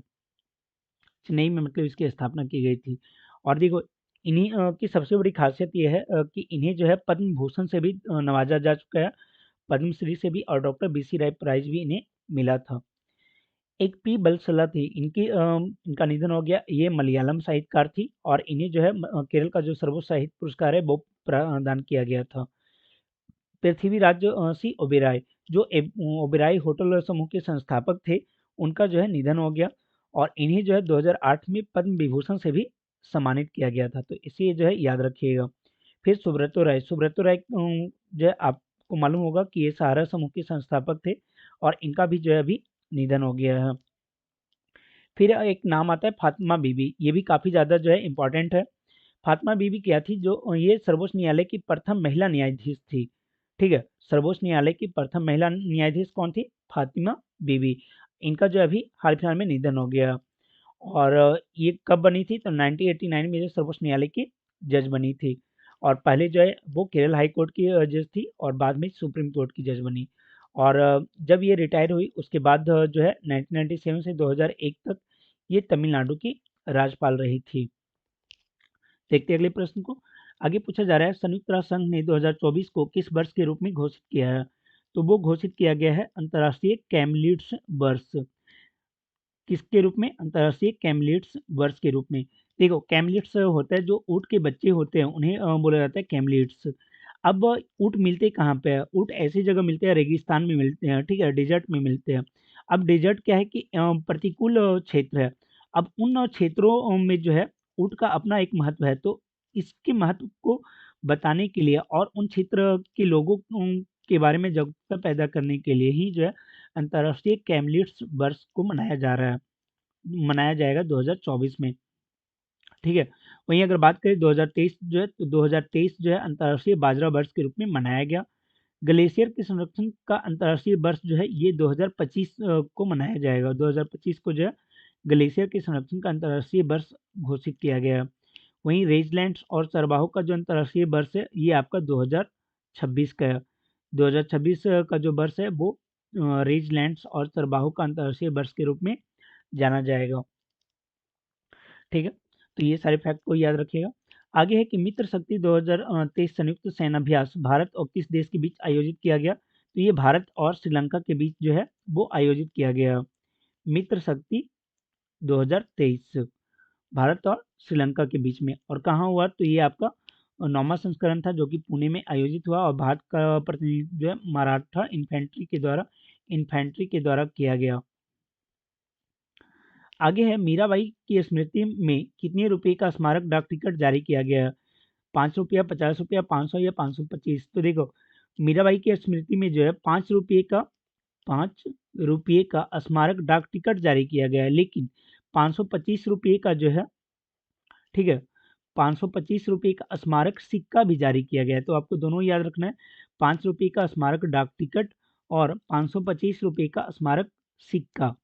चेन्नई में मतलब इसकी स्थापना की गई थी। और देखो, इन्हीं की सबसे बड़ी खासियत ये है कि इन्हें जो है पद्म भूषण से भी नवाजा जा चुका है, पद्मश्री से भी, और डॉक्टर बीसी राय प्राइज भी इन्हें मिला था। एक पी बलसला थी, इनका निधन हो गया। ये मलयालम साहित्यकार थी, और इन्हें जो है केरल का जो सर्वोच्च साहित्य पुरस्कार है वो प्रदान किया गया था। पृथ्वीराज सी ओबेराय, जो ओबेराय होटल समूह के संस्थापक थे, उनका जो है निधन हो गया, और इन्हें जो है 2008 में पद्म विभूषण से भी सम्मानित किया गया था। तो इसे जो है याद रखिएगा। फिर सुब्रतो राय जो है आपको मालूम होगा कि ये सहारा समूह के संस्थापक थे, और इनका भी जो है अभी निधन हो गया है। फिर एक नाम आता है फातिमा बीबी, ये भी काफ़ी ज़्यादा जो है इम्पोर्टेंट है। फातिमा बीबी क्या थी, जो ये सर्वोच्च न्यायालय की प्रथम महिला न्यायाधीश थी, ठीक है। सर्वोच्च न्यायालय की प्रथम महिला न्यायाधीश कौन थी, फातिमा बीबी। इनका जो अभी हाल फिलहाल में निधन हो गया। और ये कब बनी थी, तो 1989 में जो सर्वोच्च न्यायालय की जज बनी थी। और पहले जो है वो केरल हाई कोर्ट की जज थी, और बाद में सुप्रीम कोर्ट की जज बनी। और जब ये रिटायर हुई उसके बाद जो है 1997 से 2001 तक ये तमिलनाडु की राज्यपाल रही थी। देखते हैं अगले प्रश्न को। आगे पूछा जा रहा है संयुक्त राष्ट्र संघ ने 2024 को किस वर्ष के रूप में घोषित किया है, तो वो घोषित किया गया है अंतर्राष्ट्रीय कैमलिड्स वर्ष। किसके रूप में, अंतर्राष्ट्रीय कैमलिड्स वर्ष के रूप में। देखो, कैमलिड्स होता है जो ऊँट के बच्चे होते हैं, उन्हें बोला जाता है कैमलिड्स। अब ऊँट मिलते कहाँ पे है, ऊँट ऐसी जगह मिलते हैं, रेगिस्तान में मिलते हैं, ठीक है, डेजर्ट में मिलते हैं। अब डेजर्ट क्या है कि प्रतिकूल क्षेत्र है। अब उन क्षेत्रों में जो है ऊँट का अपना एक महत्व है, तो इसके महत्व को बताने के लिए और उन क्षेत्र के लोगों के बारे में जागरूकता पैदा करने के लिए ही जो है अंतर्राष्ट्रीय कैमलिड्स वर्ष को मनाया जाएगा 2024 में, ठीक है। वहीं अगर बात करें 2023 जो है, तो 2023 जो है अंतर्राष्ट्रीय बाजरा वर्ष के रूप में मनाया गया। ग्लेशियर के संरक्षण का अंतर्राष्ट्रीय वर्ष जो है ये 2025 को मनाया जाएगा। 2025 को जो है ग्लेशियर के संरक्षण का अंतर्राष्ट्रीय वर्ष घोषित किया गया है। वहीं रेजलैंड्स और चरवाहों का जो अंतर्राष्ट्रीय वर्ष है ये आपका 2026 का है। 2026 का जो वर्ष है वो रेजलैंड्स और चरवाहों का अंतर्राष्ट्रीय वर्ष के रूप में जाना जाएगा, ठीक है। तो ये सारे फैक्ट को याद रखिएगा। आगे है कि मित्र शक्ति 2023 संयुक्त सेनाभ्यास भारत और किस देश के बीच आयोजित किया गया, तो ये भारत और श्रीलंका के बीच जो है वो आयोजित किया गया। मित्र शक्ति 2023 भारत और श्रीलंका के बीच में, और कहाँ हुआ, तो ये आपका 9वां संस्करण था जो कि पुणे में आयोजित हुआ, और भारत का प्रतिनिधित्व जो है मराठा इन्फेंट्री के द्वारा किया गया। आगे है मीराबाई की स्मृति में कितने रुपए का स्मारक डाक टिकट जारी किया गया है, 5 रुपया, 50 रुपया, 500 या 525। तो देखो, मीराबाई की स्मृति में जो है 5 रुपये का स्मारक डाक टिकट जारी किया गया है, लेकिन 525 रुपये का जो है, ठीक है, 525 रुपये का स्मारक सिक्का भी जारी किया गया है। तो आपको दोनों याद रखना है, 5 रुपये का स्मारक डाक टिकट और 525 रुपये का स्मारक सिक्का,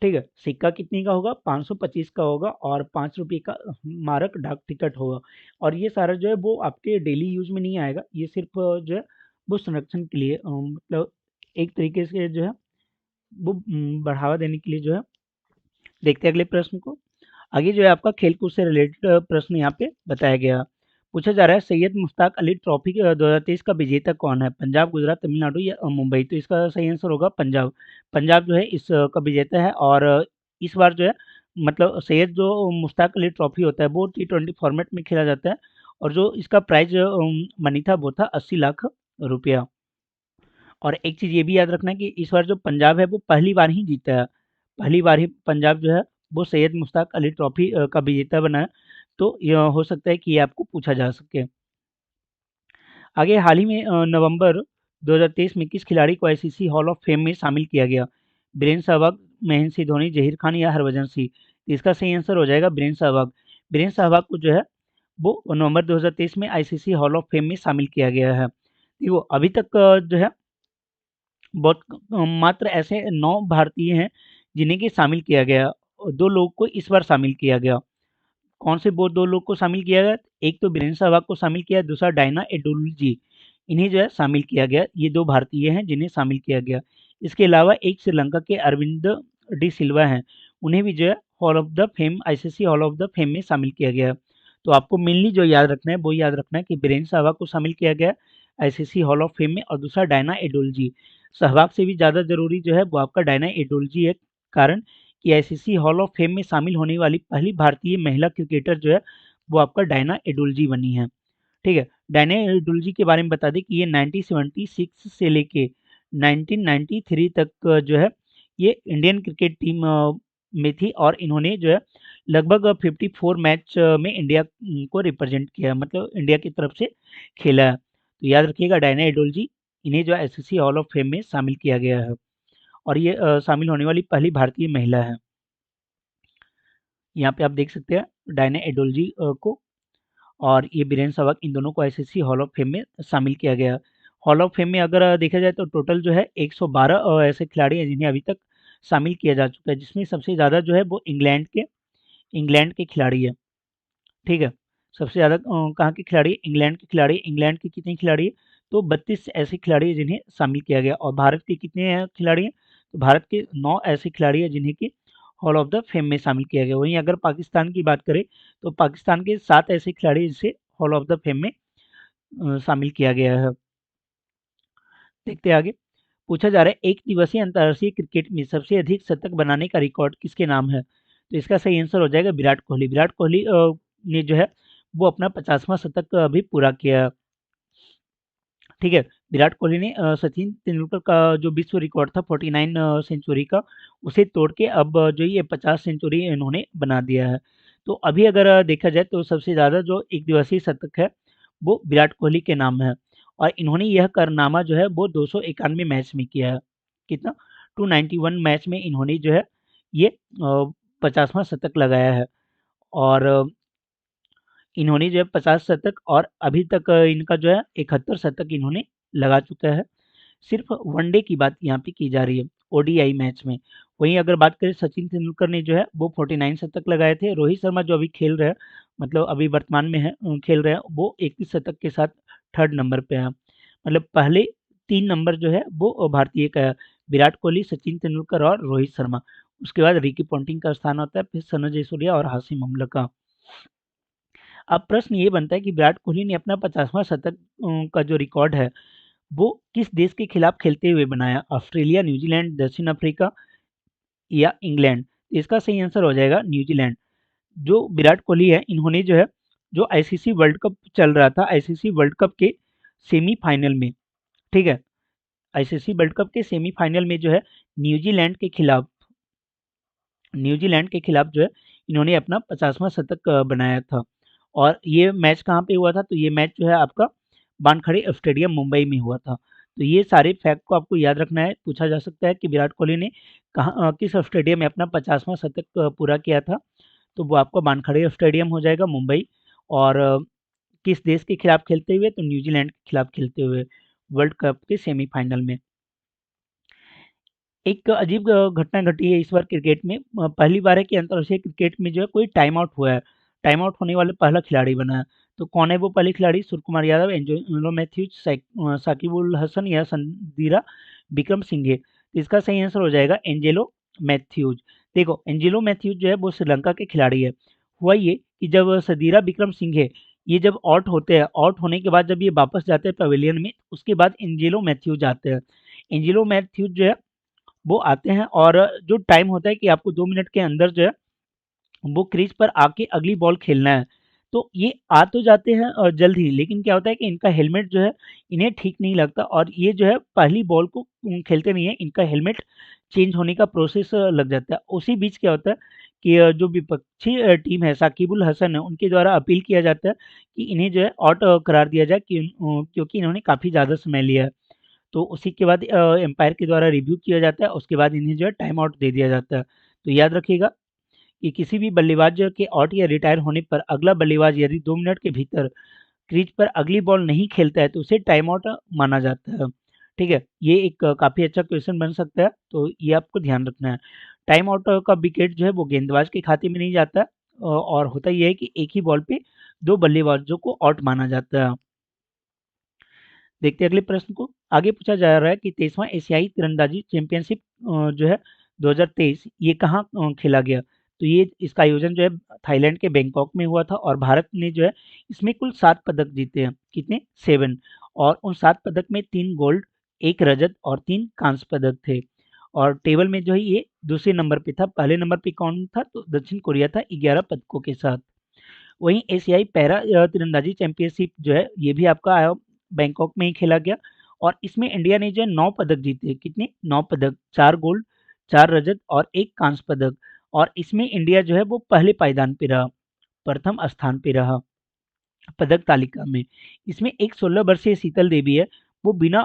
ठीक है। सिक्का कितने का होगा, 525 का होगा, और 5 रुपये का स्मारक डाक टिकट होगा। और ये सारा जो है वो आपके डेली यूज में नहीं आएगा, ये सिर्फ जो है वो संरक्षण के लिए मतलब एक तरीके से जो है वो बढ़ावा देने के लिए जो है। देखते हैं अगले प्रश्न को। आगे जो है आपका खेलकूद से रिलेटेड प्रश्न यहाँ पे बताया गया। पूछा जा रहा है सैयद मुश्ताक अली ट्रॉफी 2023 का विजेता कौन है? पंजाब, गुजरात, तमिलनाडु या मुंबई? तो इसका सही आंसर होगा पंजाब। पंजाब जो है इस का विजेता है। और इस बार जो है मतलब सैयद जो मुश्ताक अली ट्रॉफी होता है वो T20 फॉर्मेट में खेला जाता है। और जो इसका प्राइज मनी था वो था 80 लाख रुपया। और एक चीज़ ये भी याद रखना है कि इस बार जो पंजाब है वो पहली बार ही जीता है। पहली बार ही पंजाब जो है वो सैयद मुश्ताक अली ट्रॉफी का विजेता बना है। तो यह हो सकता है कि ये आपको पूछा जा सके। आगे हाल ही में नवंबर 2023 में किस खिलाड़ी को आईसीसी हॉल ऑफ फेम में शामिल किया गया? वीरेंद्र सहवाग, महेंद्र सिंह धोनी, जहीर खान या हरभजन सिंह? तो इसका सही आंसर हो जाएगा वीरेंद्र सहवाग। वीरेंद्र सहवाग को जो है वो नवंबर 2023 में आईसीसी हॉल ऑफ फेम में शामिल किया गया है। देखो अभी तक जो है बहुत मात्र ऐसे 9 भारतीय हैं जिन्हें कि शामिल किया गया। 2 लोगों को इस बार शामिल किया गया। कौन से वो 2 लोग को शामिल किया गया? एक तो वीरेंद्र सहवाग को शामिल किया, दूसरा डायना एडुल्जी, इन्हें जो है शामिल किया गया। ये 2 भारतीय हैं जिन्हें शामिल किया गया। इसके अलावा एक श्रीलंका के अरविंद डी सिल्वा हैं, उन्हें भी जो है hall of the fame ICC hall of the fame में शामिल किया गया है। तो आपको मेनली जो याद रखना है वो याद रखना है कि वीरेंद्र सहवाग को शामिल किया गया आईसीसी हॉल ऑफ फेम में, और दूसरा डायना एडुल्जी। सहवाग से भी ज़्यादा ज़रूरी जो है वो आपका डायना एडुल्जी है। कारण कि आईसीसी हॉल ऑफ फेम में शामिल होने वाली पहली भारतीय महिला क्रिकेटर जो है वो आपका डायना एडुल्जी बनी है। ठीक है, डायना एडुल्जी के बारे में बता दें कि ये 1976 से लेके 1993 तक जो है ये इंडियन क्रिकेट टीम में थी। और इन्होंने जो है लगभग 54 मैच में इंडिया को रिप्रेजेंट किया, मतलब इंडिया की तरफ से खेला है। तो याद रखिएगा डायना एडुल्जी, इन्हें जो है आईसीसी हॉल ऑफ फेम में शामिल किया गया है। और ये शामिल होने वाली पहली भारतीय महिला है। यहाँ पे आप देख सकते हैं डायना एडुल्जी को और ये वीरेंद्र सहवाग, इन दोनों को आईसीसी हॉल ऑफ फेम में शामिल किया गया। हॉल ऑफ फेम में अगर देखा जाए तो टोटल जो है 112 ऐसे खिलाड़ी हैं जिन्हें अभी तक शामिल किया जा चुका है, जिसमें सबसे ज़्यादा जो है वो इंग्लैंड के खिलाड़ी है। ठीक है, सबसे ज़्यादा कहाँ के खिलाड़ी? इंग्लैंड के खिलाड़ी। इंग्लैंड के कितने खिलाड़ी हैं? तो 32 ऐसे खिलाड़ी हैं जिन्हें शामिल किया गया। और भारत के कितने हैं खिलाड़ी हैं? तो भारत के 9 ऐसे खिलाड़ी हैं जिन्हें कि हॉल ऑफ द फेम में शामिल किया गया। वहीं अगर पाकिस्तान की बात करें तो पाकिस्तान के 7 ऐसे खिलाड़ी हैं जिसे हॉल ऑफ द फेम में शामिल किया गया है। देखते हैं आगे। पूछा जा रहा है एक दिवसीय अंतर्राष्ट्रीय क्रिकेट में सबसे अधिक शतक बनाने का रिकॉर्ड किसके नाम है? तो इसका सही आंसर हो जाएगा विराट कोहली। विराट कोहली ने जो है वो अपना 50वां शतक अभी पूरा किया। ठीक है, विराट कोहली ने सचिन तेंदुलकर का जो विश्व रिकॉर्ड था 49 सेंचुरी का, उसे तोड़ के अब जो ये 50 सेंचुरी इन्होंने बना दिया है। तो अभी अगर देखा जाए तो सबसे ज़्यादा जो एक दिवसीय शतक है वो विराट कोहली के नाम है। और इन्होंने यह कारनामा जो है वो 291 मैच में किया है। कितना? 291 मैच में इन्होंने जो है ये 50वां शतक लगाया है। और इन्होंने जो है 50 शतक, और अभी तक इनका जो है 71 शतक इन्होंने लगा चुका है। सिर्फ वनडे की बात यहाँ पे की जा रही है, ओडीआई मैच में। वहीं अगर बात करें सचिन तेंदुलकर ने जो है वो 49 शतक लगाए थे। रोहित शर्मा जो अभी खेल रहे हैं, मतलब अभी वर्तमान में है खेल रहे हैं, वो 31 शतक के साथ थर्ड नंबर पे है। मतलब पहले 3 नंबर जो है वो भारतीय का है, विराट कोहली, सचिन तेंदुलकर और रोहित शर्मा। उसके बाद रिकी पॉन्टिंग का स्थान होता है, फिर सनज जयसूर्या और हाशिम अमला का। अब प्रश्न ये बनता है कि विराट कोहली ने अपना 50वां शतक का जो रिकॉर्ड है वो किस देश के खिलाफ खेलते हुए बनाया? ऑस्ट्रेलिया, न्यूजीलैंड, दक्षिण अफ्रीका या इंग्लैंड? तो इसका सही आंसर हो जाएगा न्यूजीलैंड। जो विराट कोहली है इन्होंने जो है जो आईसीसी वर्ल्ड कप चल रहा था, आईसीसी वर्ल्ड कप के सेमीफाइनल में, ठीक है, आईसीसी वर्ल्ड कप के सेमीफाइनल में जो है न्यूजीलैंड के खिलाफ न्यूजीलैंड के खिलाफ जो है इन्होंने अपना 50वां शतक बनाया था। और ये मैच कहाँ पे हुआ था? तो ये मैच जो है आपका वानखेड़े स्टेडियम मुंबई में हुआ था। तो ये सारे फैक्ट को आपको याद रखना है। पूछा जा सकता है कि विराट कोहली ने कहाँ किस स्टेडियम में अपना 50वां शतक पूरा किया था? तो वो आपका वानखेड़े स्टेडियम हो जाएगा मुंबई। और किस देश के खिलाफ खेलते हुए? तो न्यूजीलैंड के खिलाफ खेलते हुए वर्ल्ड कप के सेमीफाइनल में। एक अजीब घटना घटी है इस बार क्रिकेट में। पहली बार है कि अंतर्राष्ट्रीय क्रिकेट में जो है कोई टाइम आउट हुआ है। टाइम आउट होने वाला पहला खिलाड़ी बना है। तो कौन है वो पहले खिलाड़ी? सूर्य कुमार यादव, एंजेलो मैथ्यूज, साकिब उल हसन या संदीरा विक्रम सिंघे? तो इसका सही आंसर हो जाएगा एंजेलो मैथ्यूज। देखो एंजेलो मैथ्यूज जो है वो श्रीलंका के खिलाड़ी है। हुआ ये कि जब सदीरा विक्रम सिंह है, ये जब आउट होते हैं, आउट होने के बाद जब ये वापस जाते हैं पवेलियन में, उसके बाद एंजेलो मैथ्यूज आते हैं। एंजेलो मैथ्यूज जो है वो आते हैं, और जो टाइम होता है कि आपको 2 मिनट के अंदर जो है वो क्रीज पर आके अगली बॉल खेलना है। तो ये आ तो जाते हैं जल्द ही, लेकिन क्या होता है कि इनका हेलमेट जो है इन्हें ठीक नहीं लगता, और ये जो है पहली बॉल को खेलते नहीं है, इनका हेलमेट चेंज होने का प्रोसेस लग जाता है। उसी बीच क्या होता है कि जो विपक्षी टीम है, साकिबुल हसन है, उनके द्वारा अपील किया जाता है कि इन्हें जो है आउट करार दिया जाए, क्योंकि इन्होंने काफ़ी ज़्यादा समय लिया है। तो उसी के बाद एम्पायर के द्वारा रिव्यू किया जाता है, उसके बाद इन्हें जो है टाइम आउट दे दिया जाता है। तो याद रखिएगा कि किसी भी बल्लेबाज के आउट या रिटायर होने पर अगला बल्लेबाज यदि 2 मिनट के भीतर क्रीज पर अगली बॉल नहीं खेलता है तो उसे टाइम आउट माना जाता है। ठीक है, ये एक काफ़ी अच्छा क्वेश्चन बन सकता है, तो ये आपको ध्यान रखना है। टाइम आउट का विकेट जो है वो गेंदबाज के खाते में नहीं जाता, और होता यह है कि एक ही बॉल पे 2 बल्लेबाजों को आउट माना जाता है। देखते हैं अगले प्रश्न को। आगे पूछा जा रहा है कि 23वां एशियाई तीरंदाजी चैंपियनशिप जो है 2023, ये कहाँ खेला गया? तो ये इसका आयोजन जो है थाईलैंड के बैंकॉक में हुआ था, और भारत ने जो है इसमें कुल 7 पदक जीते हैं। कितने? 7। और उन 7 पदक में 3 गोल्ड, 1 रजत और 3 कांस्य पदक थे। और टेबल में जो है ये दूसरे नंबर पे था। पहले नंबर पे कौन था? तो दक्षिण कोरिया था 11 पदकों के साथ। वहीं एशियाई पैरा तीरंदाजी चैंपियनशिप जो है ये भी आपका बैंकॉक में ही खेला गया, और इसमें इंडिया ने जो है 9 पदक जीते। कितने? 9 पदक, 4 गोल्ड, 4 रजत और 1 कांस्य पदक। और इसमें इंडिया जो है वो पहले पायदान पे रहा, प्रथम स्थान पे रहा पदक तालिका में। इसमें एक 16 वर्षीय शीतल देवी है, वो बिना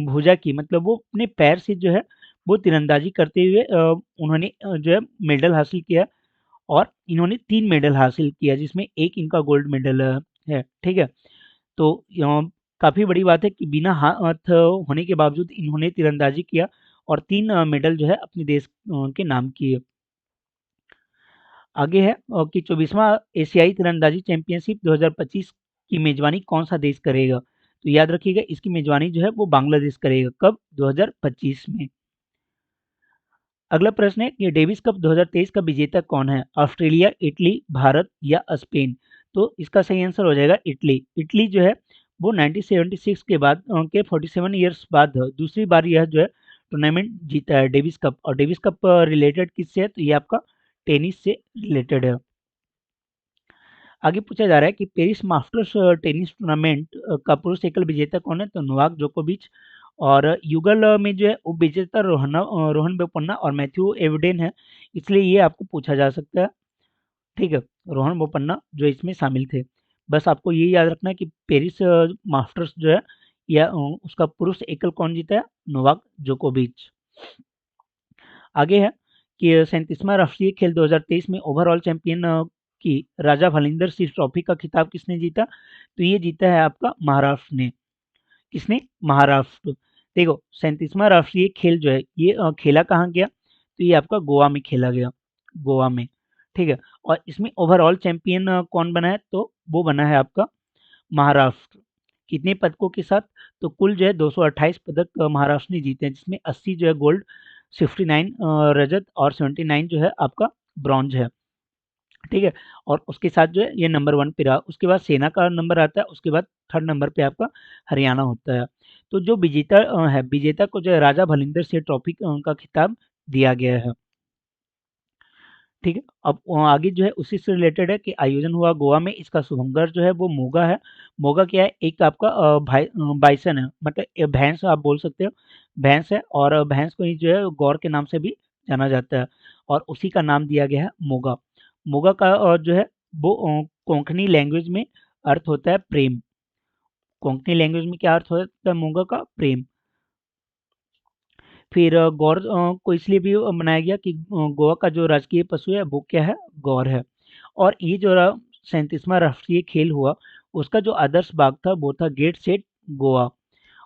भुजा की, मतलब वो अपने पैर से जो है वो तीरंदाजी करते हुए उन्होंने जो है मेडल हासिल किया, और इन्होंने 3 मेडल हासिल किया, जिसमें एक इनका गोल्ड मेडल है। ठीक है, तो काफ़ी बड़ी बात है कि बिना हाथ होने के बावजूद इन्होंने तीरंदाजी किया, और 3 मेडल जो है अपने देश के नाम किए। आगे है कि 24वां एशियाई तीरंदाजी चैंपियनशिप 2025 की मेजबानी कौन सा देश करेगा? तो याद रखिएगा इसकी मेजबानी जो है वो बांग्लादेश करेगा। कब? 2025 में। अगला प्रश्न है कि डेविस कप 2023 का विजेता कौन है? ऑस्ट्रेलिया, इटली, भारत या स्पेन? तो इसका सही आंसर हो जाएगा इटली। इटली जो है वो 1976 के बाद के 47 ईयर्स बाद दूसरी बार यह जो है टूर्नामेंट जीता है, डेविस कप। और डेविस कप रिलेटेड किससे है? तो ये आपका टेनिस से रिलेटेड है। आगे पूछा जा रहा है कि पेरिस मास्टर्स टेनिस टूर्नामेंट का पुरुष एकल विजेता कौन है? तो नोवाक जोकोविच। और युगल में जो है उप विजेता रोहन बोपन्ना और मैथ्यू एवडेन है, इसलिए ये आपको पूछा जा सकता है। ठीक है, रोहन बोपन्ना जो इसमें शामिल थे। बस आपको ये याद रखना है कि पेरिस मास्टर्स जो है या उसका पुरुष एकल कौन जीता है? नोवाक जोकोविच। आगे है कि 37वां राष्ट्रीय खेल 2023 में ओवरऑल चैंपियन की राजा भलिंदर सिंह ट्रॉफी का खिताब किसने जीता? तो ये जीता है आपका महाराष्ट्र ने। किसने? महाराष्ट्र। देखो 37वां राष्ट्रीय खेल जो है ये खेला कहाँ गया? तो ये आपका गोवा में खेला गया, गोवा में। ठीक है, और इसमें ओवरऑल चैंपियन कौन बना है? तो वो बना है आपका महाराष्ट्र। कितने पदकों के साथ? तो कुल जो है 228 पदक महाराष्ट्र ने जीते हैं, जिसमें 80 जो है गोल्ड, 59 रजत और 79 जो है आपका ब्रॉन्ज है। ठीक है, और उसके साथ जो है ये नंबर 1 पे रहा। उसके बाद सेना का नंबर आता है, उसके बाद थर्ड नंबर पे आपका हरियाणा होता है। तो जो विजेता है, विजेता को जो है राजा भलिंदर सिंह ट्रॉफी का खिताब दिया गया है। ठीक है, अब आगे जो है उसी से रिलेटेड है कि आयोजन हुआ गोवा में, इसका शुभंकर जो है वो मोगा है। मोगा क्या है? एक आपका बाइसन है, मतलब भैंस आप बोल सकते हो, भैंस है, और भैंस को ही जो है गौर के नाम से भी जाना जाता है, और उसी का नाम दिया गया है मोगा। मोगा का जो है वो कोंकणी लैंग्वेज में अर्थ होता है प्रेम। कोंकणी लैंग्वेज में क्या अर्थ होता है मोगा का? प्रेम। फिर गौर को इसलिए भी मनाया गया कि गोवा का जो राजकीय पशु है वो क्या है? गौर है। और ये जो 37वां राष्ट्रीय खेल हुआ, उसका जो आदर्श बाग था वो था गेट सेट गोवा।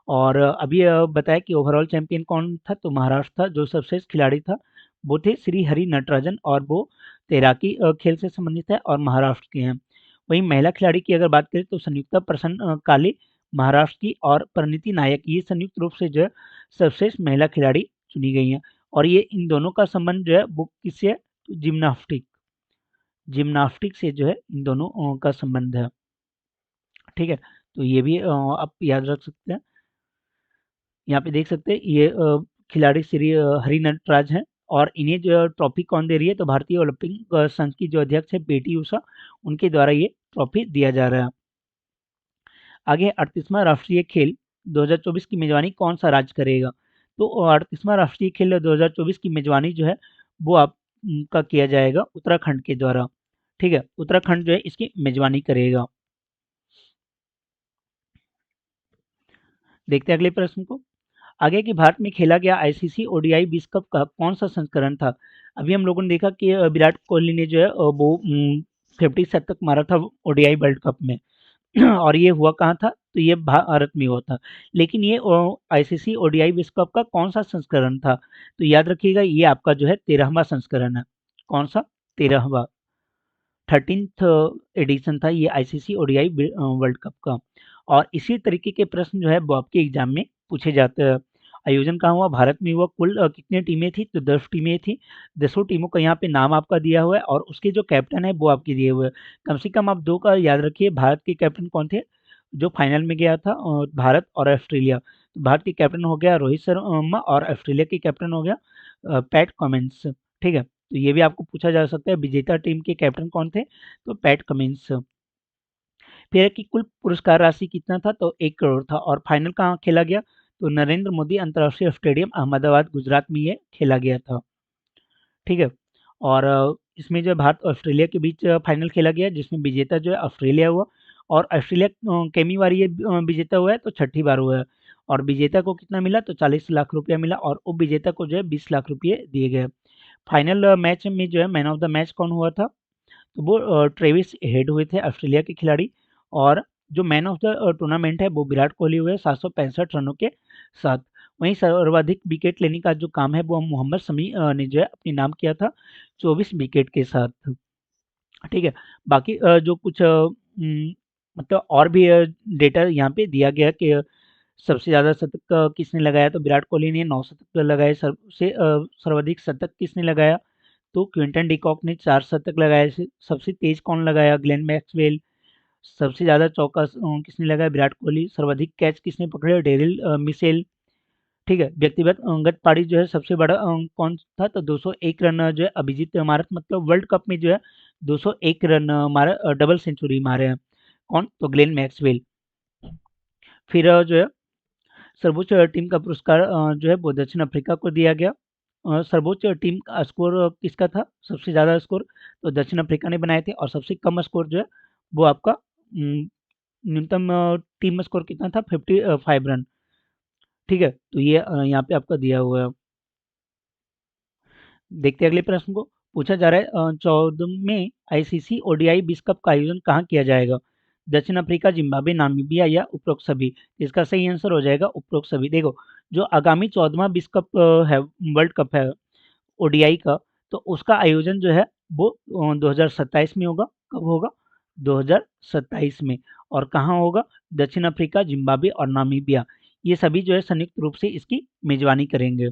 और अभी बताया कि ओवरऑल चैंपियन कौन था? तो महाराष्ट्र था। जो सर्वश्रेष्ठ खिलाड़ी था वो थे श्री हरि नटराजन, और वो तैराकी खेल से संबंधित है और महाराष्ट्र के हैं। वहीं महिला खिलाड़ी की अगर बात करें तो संयुक्ता प्रसन्न काले महाराष्ट्र की, और परिणीति नायक, ये संयुक्त रूप से जो है सर्वश्रेष्ठ महिला खिलाड़ी चुनी गई हैं। और ये इन दोनों का संबंध जो है वो किससे है, तो जिम्नास्टिक, जिम्नास्टिक से जो है इन दोनों का संबंध है। ठीक है, तो ये भी आप याद रख सकते हैं। यहाँ पे देख सकते हैं ये खिलाड़ी श्री हरि नटराज हैं, और इन्हें जो ट्रॉफी कौन दे रही है, तो भारतीय ओलंपिक संघ की जो अध्यक्ष है पीटी उषा, उनके द्वारा ये ट्रॉफी दिया जा रहा है। आगे 38वां राष्ट्रीय खेल 2024 की मेजबानी कौन सा राज्य करेगा, तो 38वां राष्ट्रीय खेल 2024 की मेजबानी जो है वो आप का किया जाएगा उत्तराखंड के द्वारा। ठीक है, उत्तराखंड जो है इसकी मेजबानी करेगा। देखते हैं अगले प्रश्न को। आगे कि भारत में खेला गया आईसीसी ओडीआई विश्व कप का कौन सा संस्करण था। अभी हम लोगों ने देखा कि विराट कोहली ने जो है वो 50 शतक मारा था ओडीआई वर्ल्ड कप में। और ये हुआ कहाँ था, तो ये भारत में हुआ था। लेकिन ये आईसीसी ओडीआई विश्व कप का कौन सा संस्करण था, तो याद रखिएगा ये आपका जो है 13वां संस्करण है। कौन सा, 13वां, 13th एडिशन था ये आईसीसी ओडीआई वर्ल्ड कप का। और इसी तरीके के प्रश्न जो है वो आपके एग्जाम में पूछे जाते हैं। आयोजन कहाँ हुआ, भारत में हुआ। कुल कितने टीमें थी, तो 10 टीमें थी। 10 टीमों का यहाँ पे नाम आपका दिया हुआ है, और उसके जो कैप्टन है वो आपके दिए हुए हैं। कम से कम आप दो का याद रखिए, भारत के कैप्टन कौन थे जो फाइनल में गया था, भारत और ऑस्ट्रेलिया। तो भारत के कैप्टन हो गया रोहित शर्मा, और ऑस्ट्रेलिया के कैप्टन हो गया पैट कमिंस। ठीक है, तो ये भी आपको पूछा जा सकता है विजेता टीम के कैप्टन कौन थे, तो पैट कमिंस। फिर की कुल पुरस्कार राशि कितना था, तो 1 करोड़ था। और फाइनल कहाँ खेला गया, तो नरेंद्र मोदी अंतर्राष्ट्रीय स्टेडियम अहमदाबाद गुजरात में ये खेला गया था। ठीक है, और इसमें जो है भारत और ऑस्ट्रेलिया के बीच फाइनल खेला गया, जिसमें विजेता जो है ऑस्ट्रेलिया हुआ। और ऑस्ट्रेलिया केमी बार ये विजेता हुआ है, तो छठी बार हुआ है। और विजेता को कितना मिला, तो 40 लाख रुपया मिला, और उप विजेता को जो है 20 लाख रुपये दिए गए। फाइनल मैच में जो है मैन ऑफ द मैच कौन हुआ था, तो वो ट्रेविस हेड हुए थे ऑस्ट्रेलिया के खिलाड़ी। और जो मैन ऑफ द टूर्नामेंट है वो विराट कोहली हुए 765 रनों के साथ। वहीं सर्वाधिक विकेट लेने का जो काम है वो मोहम्मद शमी ने जो है अपने नाम किया था 24 विकेट के साथ। ठीक है, बाकी जो कुछ मतलब और भी डेटा यहाँ पे दिया गया कि सबसे ज़्यादा शतक किसने लगाया, तो विराट कोहली ने 9 शतक लगाए। सबसे सर्वाधिक शतक किसने लगाया, तो क्विंटन डिकॉक ने 4 शतक लगाए। सबसे तेज कौन लगाया, ग्लेन मैक्सवेल। सबसे ज़्यादा चौका किसने लगाया, विराट कोहली। सर्वाधिक कैच किसने पकड़े, डेरिल मिशेल। ठीक है, व्यक्तिगत गत पारी जो है सबसे बड़ा कौन था, तो 201 रन जो है अभिजीत मारा, मतलब वर्ल्ड कप में जो है 201 रन मारा, डबल सेंचुरी मारे हैं। कौन, तो ग्लेन मैक्सवेल। फिर जो है सर्वोच्च टीम का पुरस्कार जो है वो दक्षिण अफ्रीका को दिया गया। सर्वोच्च टीम का स्कोर किसका था, सबसे ज़्यादा स्कोर तो दक्षिण अफ्रीका ने बनाए थे। और सबसे कम स्कोर जो है वो आपका न्यूनतम टीम स्कोर कितना था, 55 रन। ठीक है, तो ये यहाँ पे आपका दिया हुआ है। देखते हैं अगले प्रश्न को। पूछा जा रहा है 14वें आईसीसी ओडीआई विश्व कप का आयोजन कहाँ किया जाएगा, दक्षिण अफ्रीका, जिम्बाब्वे, नामीबिया या उपरोक्त सभी। इसका सही आंसर हो जाएगा उपरोक्त सभी। देखो, जो आगामी 14वां विश्व कप है, वर्ल्ड कप है ओडीआई का, तो उसका आयोजन जो है वो 2027 में होगा। कब होगा, 2027 में। और कहाँ होगा, दक्षिण अफ्रीका, जिम्बाब्वे और नामीबिया, ये सभी जो है संयुक्त रूप से इसकी मेजबानी करेंगे।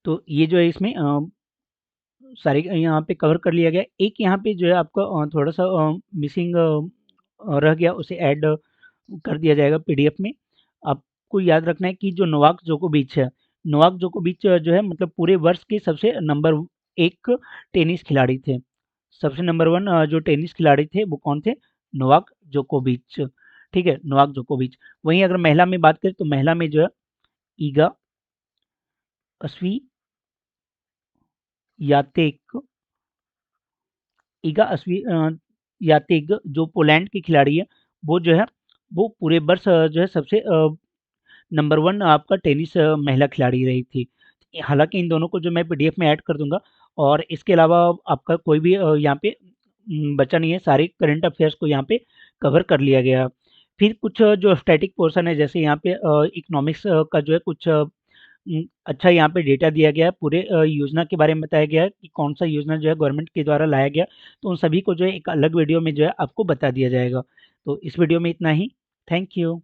तो ये जो है इसमें सारे यहाँ पे कवर कर लिया गया। एक यहाँ पे जो है आपका थोड़ा सा मिसिंग रह गया, उसे ऐड कर दिया जाएगा पीडीएफ में। आपको याद रखना है कि जो नोवाक जोकोविच है, नोवाक जोकोविच जो है मतलब पूरे वर्ष के सबसे नंबर 1 टेनिस खिलाड़ी थे। सबसे नंबर 1 जो टेनिस खिलाड़ी थे वो कौन थे, नोवाक जोकोविच। ठीक है, नोवाक जोकोविच। वहीं अगर महिला में बात करें, तो महिला में जो है ईगा यातेक, ईगा यातेग जो पोलैंड की खिलाड़ी है, वो जो है वो पूरे वर्ष जो है सबसे नंबर 1 आपका टेनिस महिला खिलाड़ी रही थी। हालांकि इन दोनों को जो मैं पीडीएफ में ऐड कर दूंगा। और इसके अलावा आपका कोई भी यहाँ पे बचा नहीं है, सारे करंट अफेयर्स को यहाँ पे कवर कर लिया गया। फिर कुछ जो स्टैटिक पोर्शन है, जैसे यहाँ पे इकोनॉमिक्स का जो है कुछ अच्छा यहाँ पे डेटा दिया गया है, पूरे योजना के बारे में बताया गया है कि कौन सा योजना जो है गवर्नमेंट के द्वारा लाया गया, तो उन सभी को जो है एक अलग वीडियो में जो है आपको बता दिया जाएगा। तो इस वीडियो में इतना ही। Thank you.